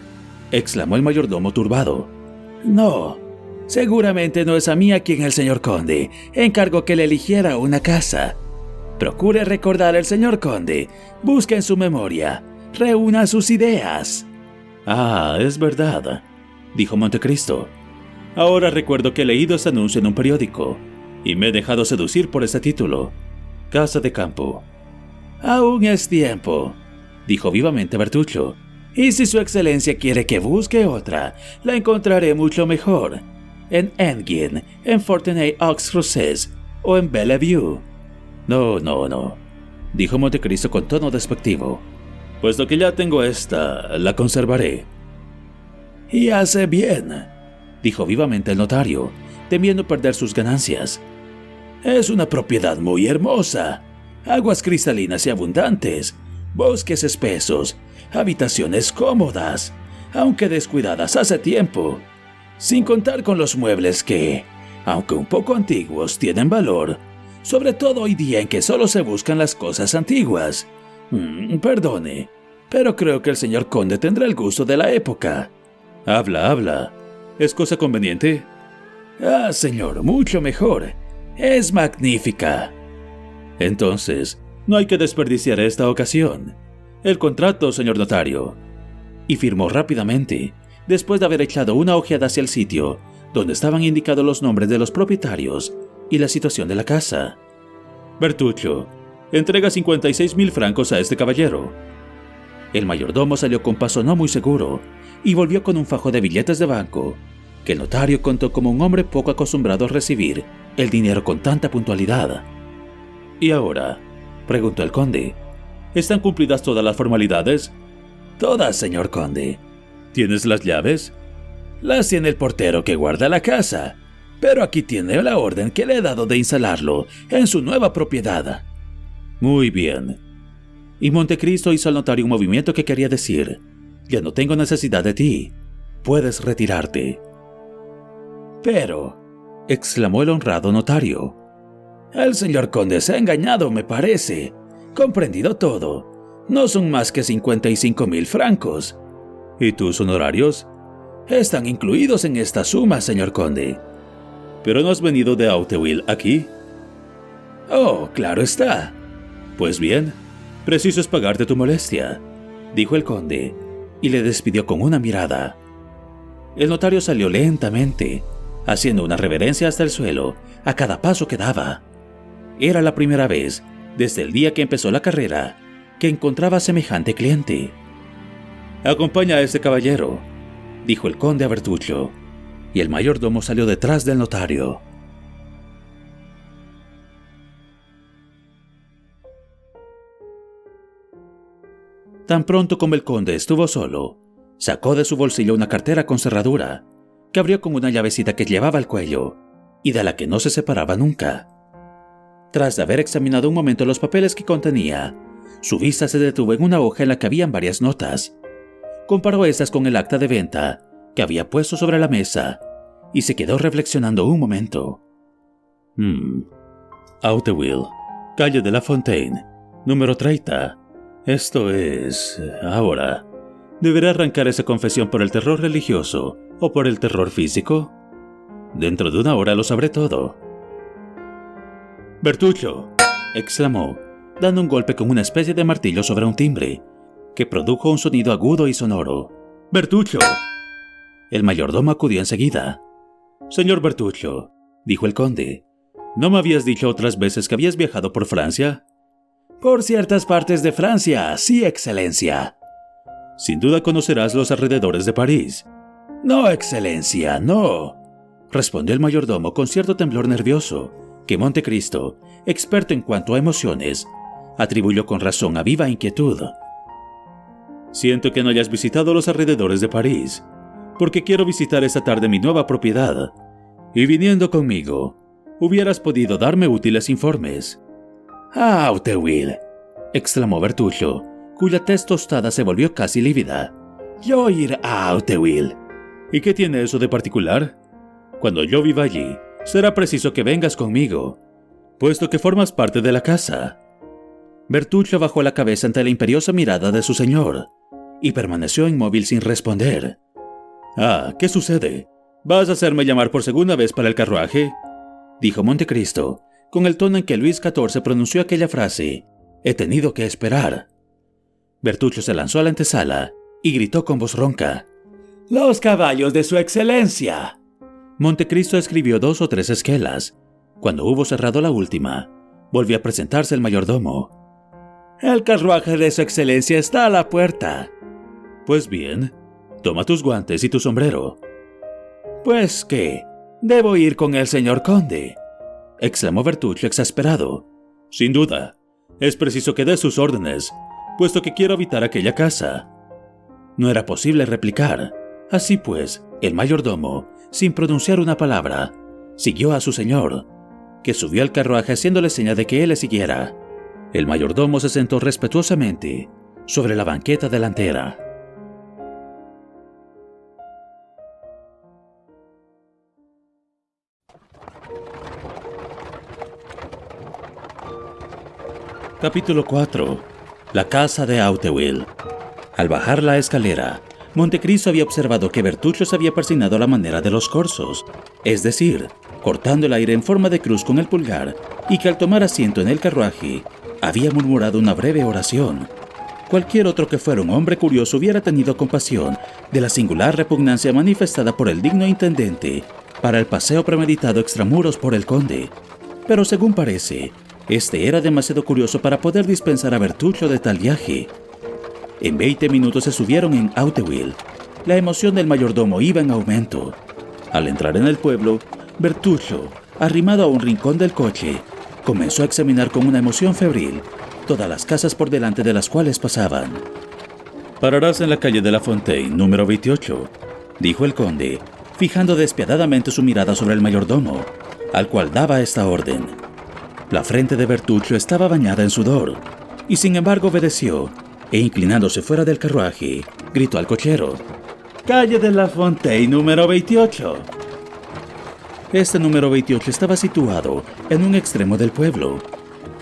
exclamó el mayordomo turbado. «No, seguramente no es a mí a quien el señor conde encargó que le eligiera una casa. Procure recordar al señor conde, busque en su memoria, reúna sus ideas». «Ah, es verdad», dijo Montecristo. «Ahora recuerdo que he leído ese anuncio en un periódico, y me he dejado seducir por ese título. Casa de campo». «Aún es tiempo», dijo vivamente Bertuccio. «Y si su excelencia quiere que busque otra, la encontraré mucho mejor. en Enghien, en Fontenay-aux-Roses o en Bellevue. No, dijo Montecristo con tono despectivo. Puesto que ya tengo esta, la conservaré. Y hace bien, dijo vivamente el notario, temiendo perder sus ganancias. Es una propiedad muy hermosa. Aguas cristalinas y abundantes, bosques espesos, habitaciones cómodas, aunque descuidadas hace tiempo, sin contar con los muebles que, aunque un poco antiguos, tienen valor, sobre todo hoy día en que solo se buscan las cosas antiguas. Perdone, pero creo que el señor conde tendrá el gusto de la época. Habla. ¿Es cosa conveniente? Ah, señor, mucho mejor. Es magnífica. Entonces, no hay que desperdiciar esta ocasión. El contrato, señor notario. Y firmó rápidamente, después de haber echado una ojeada hacia el sitio donde estaban indicados los nombres de los propietarios y la situación de la casa. Bertuccio, entrega 56,000 francos a este caballero. El mayordomo salió con paso no muy seguro y volvió con un fajo de billetes de banco, que el notario contó como un hombre poco acostumbrado a recibir el dinero con tanta puntualidad. ¿Y ahora?, preguntó el conde. ¿Están cumplidas todas las formalidades? Todas, señor conde. ¿Tienes las llaves? Las tiene el portero que guarda la casa, pero aquí tiene la orden que le he dado de instalarlo en su nueva propiedad. Muy bien. Y Montecristo hizo al notario un movimiento que quería decir: ya no tengo necesidad de ti, puedes retirarte. Pero, exclamó el honrado notario, el señor conde se ha engañado, me parece. Comprendido todo, no son más que 55,000 francos. ¿Y tus honorarios? Están incluidos en esta suma, señor conde. ¿Pero no has venido de Auteuil aquí? Oh, claro está. Pues bien, preciso es pagarte tu molestia, dijo el conde, y le despidió con una mirada. El notario salió lentamente, haciendo una reverencia hasta el suelo a cada paso que daba. Era la primera vez, desde el día que empezó la carrera, que encontraba semejante cliente. «Acompaña a este caballero», dijo el conde a Bertuccio, y el mayordomo salió detrás del notario. Tan pronto como el conde estuvo solo, sacó de su bolsillo una cartera con cerradura, que abrió con una llavecita que llevaba al cuello, y de la que no se separaba nunca. Tras de haber examinado un momento los papeles que contenía, su vista se detuvo en una hoja en la que habían varias notas. Comparó estas con el acta de venta que había puesto sobre la mesa y se quedó reflexionando un momento. Auteuil, calle de la Fontaine, número 30. Esto es... Ahora, ¿deberé arrancar esa confesión por el terror religioso o por el terror físico? Dentro de una hora lo sabré todo. «Bertuccio», exclamó, dando un golpe con una especie de martillo sobre un timbre, que produjo un sonido agudo y sonoro. «Bertuccio». El mayordomo acudió enseguida. «Señor Bertuccio», dijo el conde, ¿no me habías dicho otras veces que habías viajado por Francia? «Por ciertas partes de Francia, sí, excelencia». «Sin duda conocerás los alrededores de París». «No, excelencia, no», respondió el mayordomo con cierto temblor nervioso, que Montecristo, experto en cuanto a emociones, atribuyó con razón a viva inquietud. «Siento que no hayas visitado los alrededores de París, porque quiero visitar esta tarde mi nueva propiedad, y viniendo conmigo, hubieras podido darme útiles informes». «Ah, Auteuil», exclamó Bertuccio, cuya tez tostada se volvió casi lívida. «Yo ir a Auteuil». ¿Y qué tiene eso de particular? Cuando yo viva allí, será preciso que vengas conmigo, puesto que formas parte de la casa. Bertuccio bajó la cabeza ante la imperiosa mirada de su señor y permaneció inmóvil sin responder. «Ah, ¿qué sucede? ¿Vas a hacerme llamar por segunda vez para el carruaje?», dijo Montecristo, con el tono en que Luis XIV pronunció aquella frase: «He tenido que esperar». Bertuccio se lanzó a la antesala y gritó con voz ronca: «¡Los caballos de su excelencia!». Montecristo escribió 2 o 3 esquelas. Cuando hubo cerrado la última, volvió a presentarse el mayordomo. «El carruaje de su excelencia está a la puerta». «Pues bien, toma tus guantes y tu sombrero». «¿Pues qué? «Debo ir con el señor conde», exclamó Bertuccio exasperado. «Sin duda. Es preciso que dé sus órdenes, puesto que quiero habitar aquella casa». No era posible replicar. Así pues, el mayordomo, sin pronunciar una palabra, siguió a su señor, que subió al carruaje haciéndole seña de que él le siguiera. El mayordomo se sentó respetuosamente sobre la banqueta delantera. Capítulo 4. La casa de Auteuil. Al bajar la escalera, Montecristo había observado que Bertuccio se había persignado a la manera de los corzos, es decir, cortando el aire en forma de cruz con el pulgar, y que al tomar asiento en el carruaje, había murmurado una breve oración. Cualquier otro que fuera un hombre curioso hubiera tenido compasión de la singular repugnancia manifestada por el digno intendente para el paseo premeditado extramuros por el conde. Pero según parece, este era demasiado curioso para poder dispensar a Bertuccio de tal viaje. En 20 minutos se subieron en Auteuil. La emoción del mayordomo iba en aumento. Al entrar en el pueblo, Bertuccio, arrimado a un rincón del coche, comenzó a examinar con una emoción febril todas las casas por delante de las cuales pasaban. «Pararás en la calle de la Fontaine, número 28», dijo el conde, fijando despiadadamente su mirada sobre el mayordomo, al cual daba esta orden. La frente de Bertuccio estaba bañada en sudor, y sin embargo obedeció, e inclinándose fuera del carruaje, gritó al cochero: «Calle de la Fontaine, número 28». Este número 28 estaba situado en un extremo del pueblo.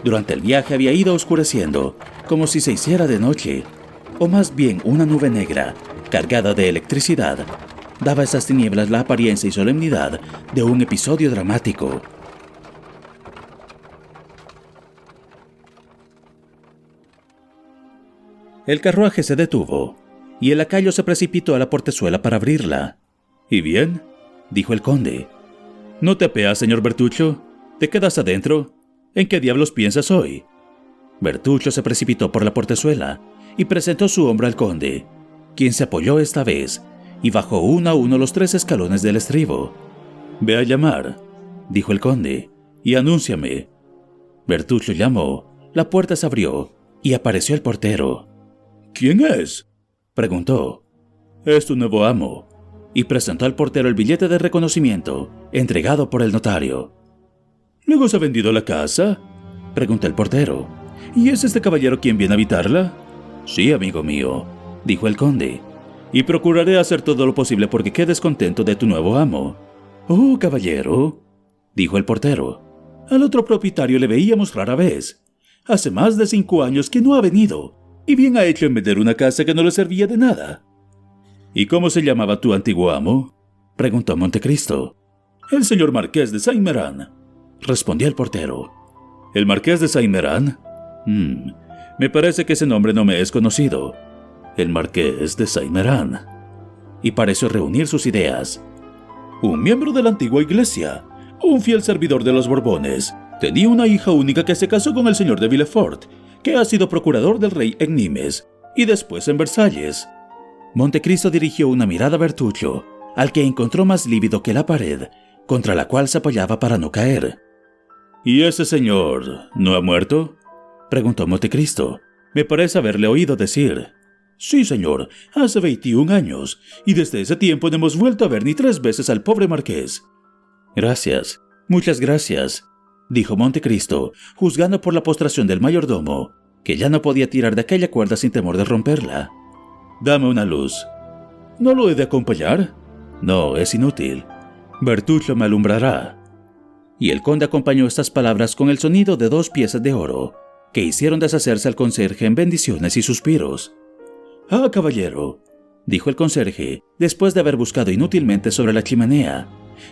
Durante el viaje había ido oscureciendo, como si se hiciera de noche, o más bien una nube negra, cargada de electricidad, daba a esas tinieblas la apariencia y solemnidad de un episodio dramático. El carruaje se detuvo, y el lacayo se precipitó a la portezuela para abrirla. «¿Y bien?», dijo el conde. «¿No te apeas, señor Bertuccio? ¿Te quedas adentro? ¿En qué diablos piensas hoy?». Bertuccio se precipitó por la portezuela y presentó su hombro al conde, quien se apoyó esta vez y bajó uno a uno los 3 escalones del estribo. «Ve a llamar», dijo el conde, «y anúnciame». Bertuccio llamó, la puerta se abrió y apareció el portero. «¿Quién es?», preguntó. «Es tu nuevo amo», y presentó al portero el billete de reconocimiento entregado por el notario. «¿Luego se ha vendido la casa?», preguntó el portero. «¿Y es este caballero quien viene a habitarla?». «Sí, amigo mío», dijo el conde, «y procuraré hacer todo lo posible porque quedes contento de tu nuevo amo». «Oh, caballero», dijo el portero, «al otro propietario le veíamos rara vez. Hace más de 5 años que no ha venido, y bien ha hecho en vender una casa que no le servía de nada». «¿Y cómo se llamaba tu antiguo amo?», preguntó Montecristo. «El señor Marqués de Saint-Méran», respondió el portero. «¿El Marqués de Saint-Méran? Me parece que ese nombre no me es conocido. El Marqués de Saint-Méran». Y pareció reunir sus ideas. «Un miembro de la antigua iglesia, un fiel servidor de los Borbones, tenía una hija única que se casó con el señor de Villefort, que ha sido procurador del rey en Nimes y después en Versalles». Montecristo dirigió una mirada a Bertuccio, al que encontró más lívido que la pared, contra la cual se apoyaba para no caer. «¿Y ese señor no ha muerto?», preguntó Montecristo. «Me parece haberle oído decir». «Sí, señor, hace 21 años, y desde ese tiempo no hemos vuelto a ver ni 3 veces al pobre marqués». «Gracias, muchas gracias», dijo Montecristo, juzgando por la postración del mayordomo, que ya no podía tirar de aquella cuerda sin temor de romperla. «Dame una luz». «¿No lo he de acompañar?». «No, es inútil. Bertuccio me alumbrará». Y el conde acompañó estas palabras con el sonido de 2 piezas de oro, que hicieron deshacerse al conserje en bendiciones y suspiros. «Ah, caballero», dijo el conserje, después de haber buscado inútilmente sobre la chimenea,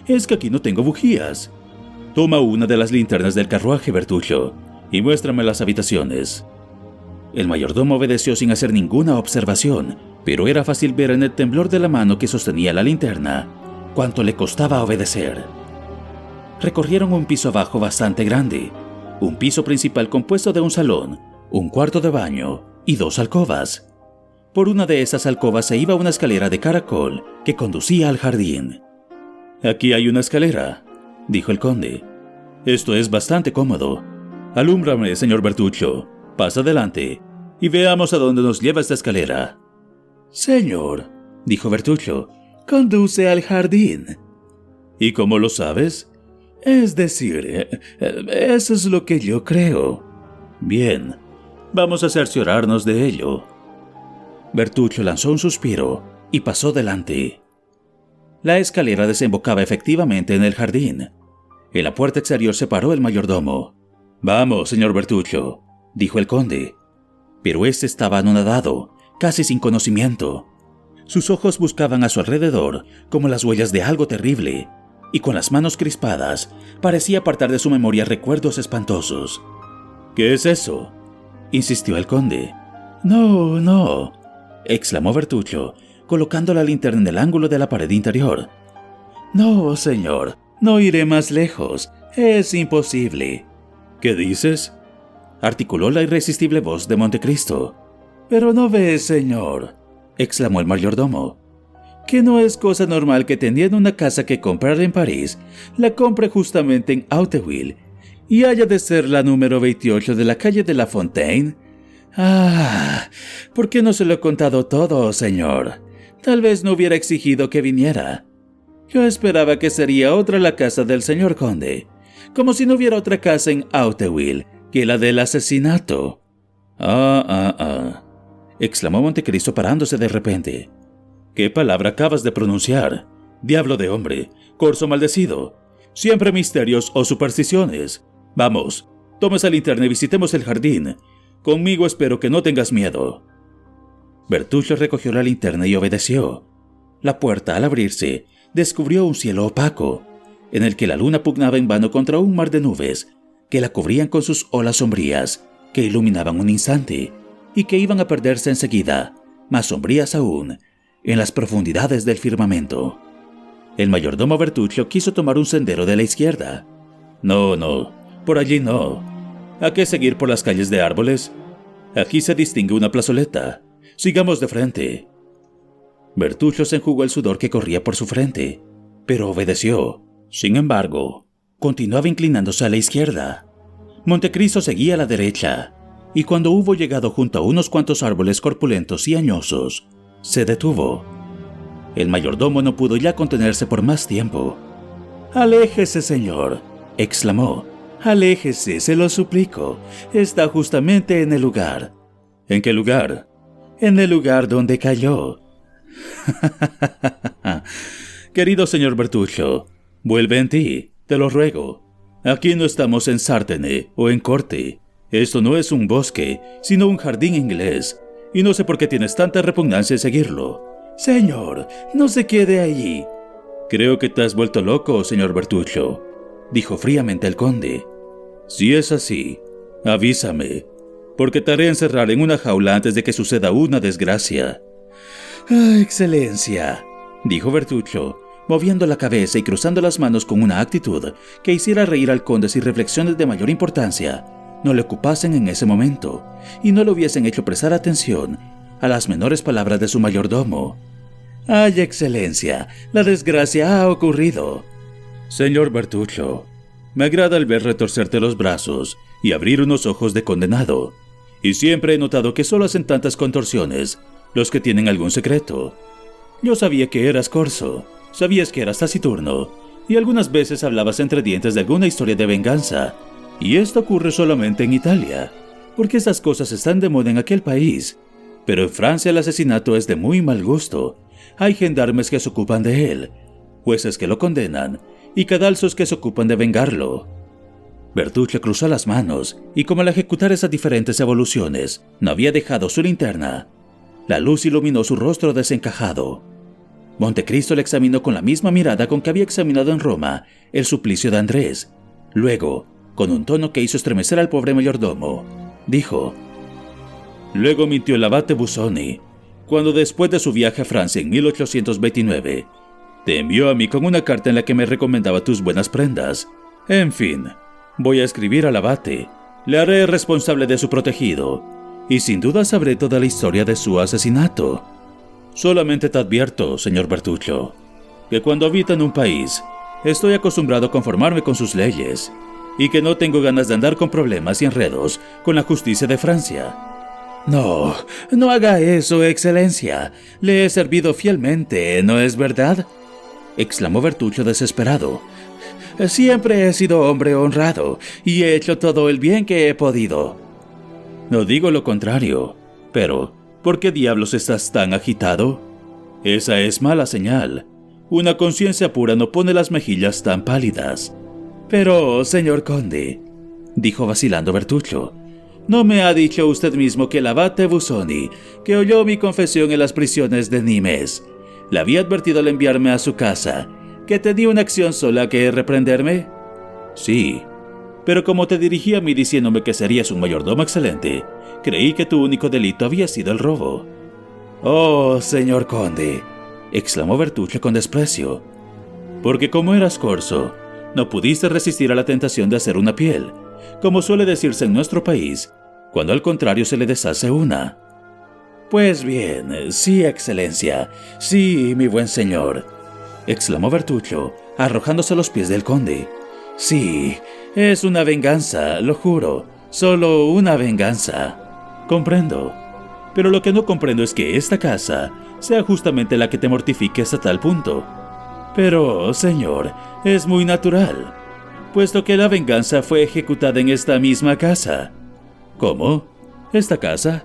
«es que aquí no tengo bujías. Toma una de las linternas del carruaje, Bertuccio, y muéstrame las habitaciones». El mayordomo obedeció sin hacer ninguna observación, pero era fácil ver en el temblor de la mano que sostenía la linterna cuánto le costaba obedecer. Recorrieron un piso abajo bastante grande, un piso principal compuesto de un salón, un cuarto de baño y 2 alcobas. Por una de esas alcobas se iba una escalera de caracol que conducía al jardín. Aquí hay una escalera, dijo el conde. Esto es bastante cómodo. Alúmbrame, señor Bertuccio. Pasa adelante y veamos a dónde nos lleva esta escalera. Señor, dijo Bertuccio, conduce al jardín. ¿Y cómo lo sabes? Es decir, eso es lo que yo creo. Bien, vamos a cerciorarnos de ello. Bertuccio lanzó un suspiro y pasó delante. La escalera desembocaba efectivamente en el jardín. En la puerta exterior se paró el mayordomo. Vamos, señor Bertuccio, dijo el conde. Pero éste estaba anonadado, casi sin conocimiento. Sus ojos buscaban a su alrededor como las huellas de algo terrible, y con las manos crispadas parecía apartar de su memoria recuerdos espantosos. ¿Qué es eso?, insistió el conde. No, exclamó Bertuccio, colocando la linterna en el ángulo de la pared interior. No, señor, no iré más lejos. Es imposible. ¿Qué dices?, articuló la irresistible voz de Montecristo. Pero no ves, señor, exclamó el mayordomo, que no es cosa normal que teniendo una casa que comprar en París, la compre justamente en Auteuil y haya de ser la número 28 de la calle de La Fontaine. ¿Por qué no se lo he contado todo, señor? Tal vez no hubiera exigido que viniera. Yo esperaba que sería otra la casa del señor conde, como si no hubiera otra casa en Auteuil que la del asesinato. Exclamó Montecristo parándose de repente. ¿Qué palabra acabas de pronunciar? Diablo de hombre, corzo maldecido. Siempre misterios o supersticiones. Vamos, toma esa linterna y visitemos el jardín. Conmigo espero que no tengas miedo. Bertuccio recogió la linterna y obedeció. La puerta, al abrirse, descubrió un cielo opaco, en el que la luna pugnaba en vano contra un mar de nubes que la cubrían con sus olas sombrías, que iluminaban un instante y que iban a perderse enseguida, más sombrías aún, en las profundidades del firmamento. El mayordomo Bertuccio quiso tomar un sendero de la izquierda. No, por allí no. ¿A qué seguir por las calles de árboles? Aquí se distingue una plazoleta. Sigamos de frente. Bertuccio se enjugó el sudor que corría por su frente, pero obedeció. Sin embargo, continuaba inclinándose a la izquierda. Montecristo seguía a la derecha, y cuando hubo llegado junto a unos cuantos árboles corpulentos y añosos, se detuvo. El mayordomo no pudo ya contenerse por más tiempo. «Aléjese, señor», exclamó. «Aléjese, se lo suplico. Está justamente en el lugar». «¿En qué lugar?» «En el lugar donde cayó». «Querido señor Bertuccio, vuelve en ti, te lo ruego. Aquí no estamos en Sártene o en corte. Esto no es un bosque, sino un jardín inglés, y no sé por qué tienes tanta repugnancia en seguirlo». «Señor, no se quede allí». «Creo que te has vuelto loco, señor Bertuccio», dijo fríamente el conde. «Si es así, avísame, porque te haré encerrar en una jaula antes de que suceda una desgracia». «Excelencia», dijo Bertuccio, moviendo la cabeza y cruzando las manos con una actitud que hiciera reír al conde si reflexiones de mayor importancia no le ocupasen en ese momento y no le hubiesen hecho prestar atención a las menores palabras de su mayordomo. «Ay, excelencia, la desgracia ha ocurrido». «Señor Bertuccio, me agrada el ver retorcerte los brazos y abrir unos ojos de condenado, y siempre he notado que solo hacen tantas contorsiones los que tienen algún secreto. Yo sabía que eras corso, sabías que eras taciturno, y algunas veces hablabas entre dientes de alguna historia de venganza, y esto ocurre solamente en Italia, porque esas cosas están de moda en aquel país. Pero en Francia el asesinato es de muy mal gusto. Hay gendarmes que se ocupan de él, jueces que lo condenan, y cadalsos que se ocupan de vengarlo». Bertuccio cruzó las manos, y como al ejecutar esas diferentes evoluciones, no había dejado su linterna. La luz iluminó su rostro desencajado. Montecristo le examinó con la misma mirada con que había examinado en Roma el suplicio de Andrés. Luego, con un tono que hizo estremecer al pobre mayordomo, dijo: «Luego mintió el abate Busoni, cuando después de su viaje a Francia en 1829, te envió a mí con una carta en la que me recomendaba tus buenas prendas. En fin, voy a escribir al abate, le haré responsable de su protegido, y sin duda sabré toda la historia de su asesinato. Solamente te advierto, señor Bertuccio, que cuando habita en un país Estoy acostumbrado a conformarme con sus leyes, y que no tengo ganas de andar con problemas y enredos con la justicia de Francia. No, no haga eso, Excelencia. Le he servido fielmente, ¿no es verdad?, exclamó Bertuccio desesperado. Siempre he sido hombre honrado y he hecho todo el bien que he podido. No digo lo contrario, pero ¿por qué diablos estás tan agitado? Esa es mala señal. Una conciencia pura no pone las mejillas tan pálidas. Pero, señor conde, dijo vacilando Bertuccio, ¿no me ha dicho usted mismo que el abate Busoni, que oyó mi confesión en las prisiones de Nimes, le había advertido al enviarme a su casa que tenía una acción sola que reprenderme? Sí, pero como te dirigí a mí diciéndome que serías un mayordomo excelente, creí que tu único delito había sido el robo. Oh, señor conde, exclamó Bertuccio con desprecio, porque como eras corso, no pudiste resistir a la tentación de hacer una piel, como suele decirse en nuestro país, cuando al contrario se le deshace una. Pues bien, sí, Excelencia, sí, mi buen señor, exclamó Bertuccio, arrojándose a los pies del conde. Sí, es una venganza, lo juro, solo una venganza. Comprendo, pero lo que no comprendo es que esta casa sea justamente la que te mortifique hasta tal punto. Pero, señor, es muy natural, puesto que la venganza fue ejecutada en esta misma casa. ¿Cómo? ¿Esta casa?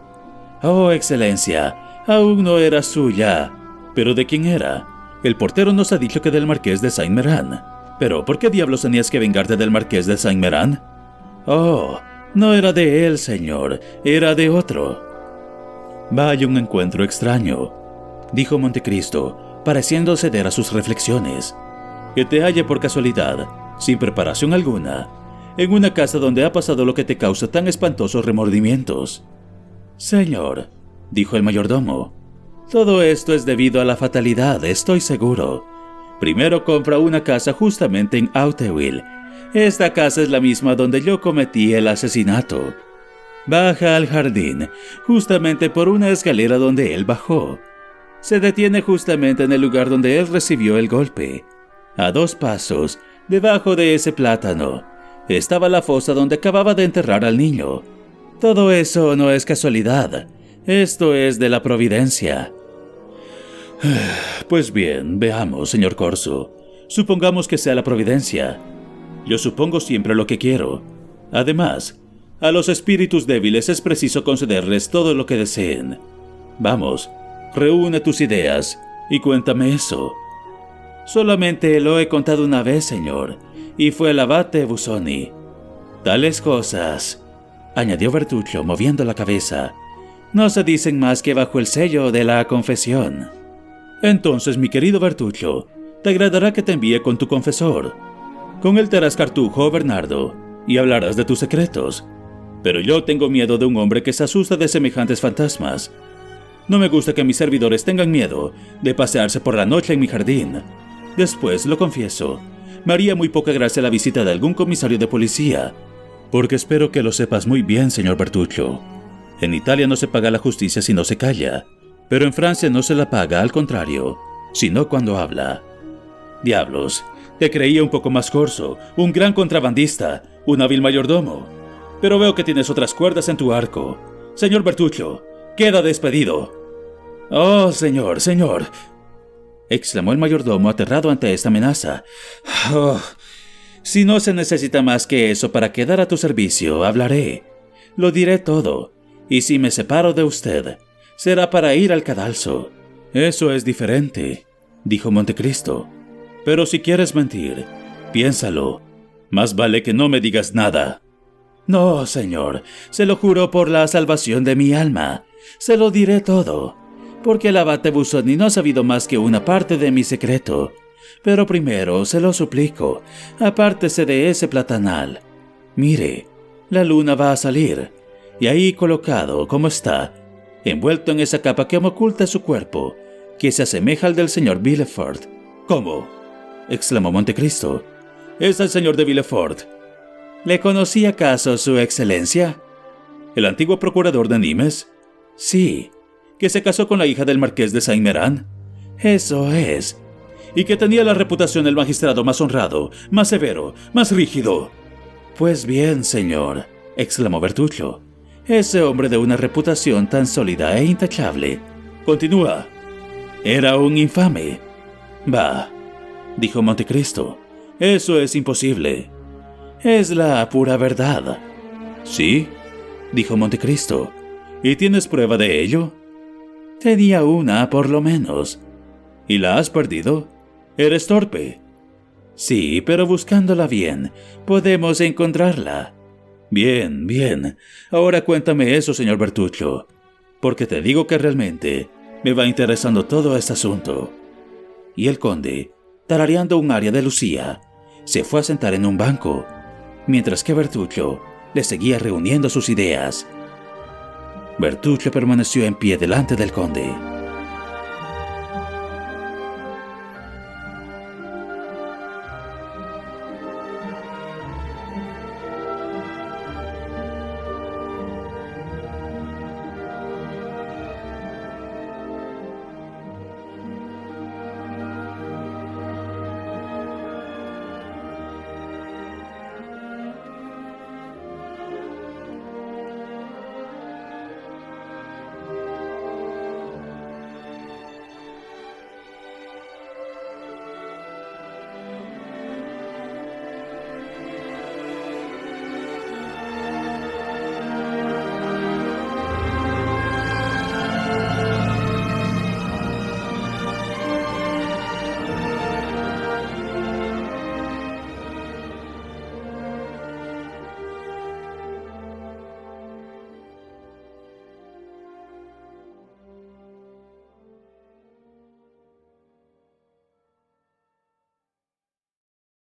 Oh, Excelencia, aún no era suya. ¿Pero de quién era? El portero nos ha dicho que del marqués de Saint-Méran. ¿Pero por qué diablos tenías que vengarte del marqués de Saint-Méran? Oh, no era de él, señor, era de otro. Vaya un encuentro extraño, dijo Montecristo, pareciendo ceder a sus reflexiones. Que te halle por casualidad, sin preparación alguna, en una casa donde ha pasado lo que te causa tan espantosos remordimientos. Señor, dijo el mayordomo, todo esto es debido a la fatalidad, estoy seguro. Primero compra una casa justamente en Auteuil. Esta casa es la misma donde yo cometí el asesinato. Baja al jardín, justamente por una escalera donde él bajó. Se detiene justamente en el lugar donde él recibió el golpe. A 2 pasos, debajo de ese plátano, estaba la fosa donde acababa de enterrar al niño. Todo eso no es casualidad. Esto es de la providencia. Pues bien, veamos, señor Corso. Supongamos que sea la providencia. Yo supongo siempre lo que quiero. Además, a los espíritus débiles es preciso concederles todo lo que deseen. Vamos, reúne tus ideas y cuéntame eso. Solamente lo he contado una vez, señor, y fue el abate Busoni. Tales cosas, añadió Bertuccio moviendo la cabeza, no se dicen más que bajo el sello de la confesión. Entonces, mi querido Bertuccio, te agradará que te envíe con tu confesor. Con él te harás cartujo, Bernardo, y hablarás de tus secretos. Pero yo tengo miedo de un hombre que se asusta de semejantes fantasmas. No me gusta que mis servidores tengan miedo de pasearse por la noche en mi jardín. Después, lo confieso, me haría muy poca gracia la visita de algún comisario de policía, porque espero que lo sepas muy bien, señor Bertuccio. En Italia no se paga la justicia si no se calla, pero en Francia no se la paga, al contrario, sino cuando habla. Diablos, te creía un poco más corso, un gran contrabandista, un hábil mayordomo. Pero veo que tienes otras cuerdas en tu arco. Señor Bertuccio, queda despedido. Oh, señor, exclamó el mayordomo aterrado ante esta amenaza. Oh, si no se necesita más que eso para quedar a tu servicio, hablaré. Lo diré todo, y si me separo de usted, será para ir al cadalso. Eso es diferente, dijo Montecristo. Pero si quieres mentir, piénsalo. Más vale que no me digas nada. No, señor, se lo juro por la salvación de mi alma. Se lo diré todo, porque el abate Busoni no ha sabido más que una parte de mi secreto. Pero primero, se lo suplico, apártese de ese platanal. Mire, la luna va a salir, y ahí colocado, como está, envuelto en esa capa que me oculta su cuerpo, que se asemeja al del señor Villefort. ¿Cómo?, exclamó Montecristo. ¿Es el señor de Villefort? ¿Le conocí acaso, su excelencia? ¿El antiguo procurador de Nimes? Sí. ¿Que se casó con la hija del marqués de Saint-Méran? Eso es. y que tenía la reputación del magistrado más honrado, más severo, más rígido. Pues bien, señor, exclamó Bertuccio, ese hombre de una reputación tan sólida e intachable. Continúa. Era un infame. Bah, dijo Montecristo, eso es imposible. Es la pura verdad. Sí, dijo Montecristo. ¿Y tienes prueba de ello? Tenía una, por lo menos. ¿Y la has perdido? Eres torpe. Sí, pero buscándola bien, podemos encontrarla. Bien, bien. Ahora cuéntame eso, señor Bertuccio, porque te digo que realmente me va interesando todo este asunto. Y el conde, tarareando un aria de Lucía, se fue a sentar en un banco, mientras que Bertuccio le seguía reuniendo sus ideas. Bertuccio permaneció en pie delante del conde.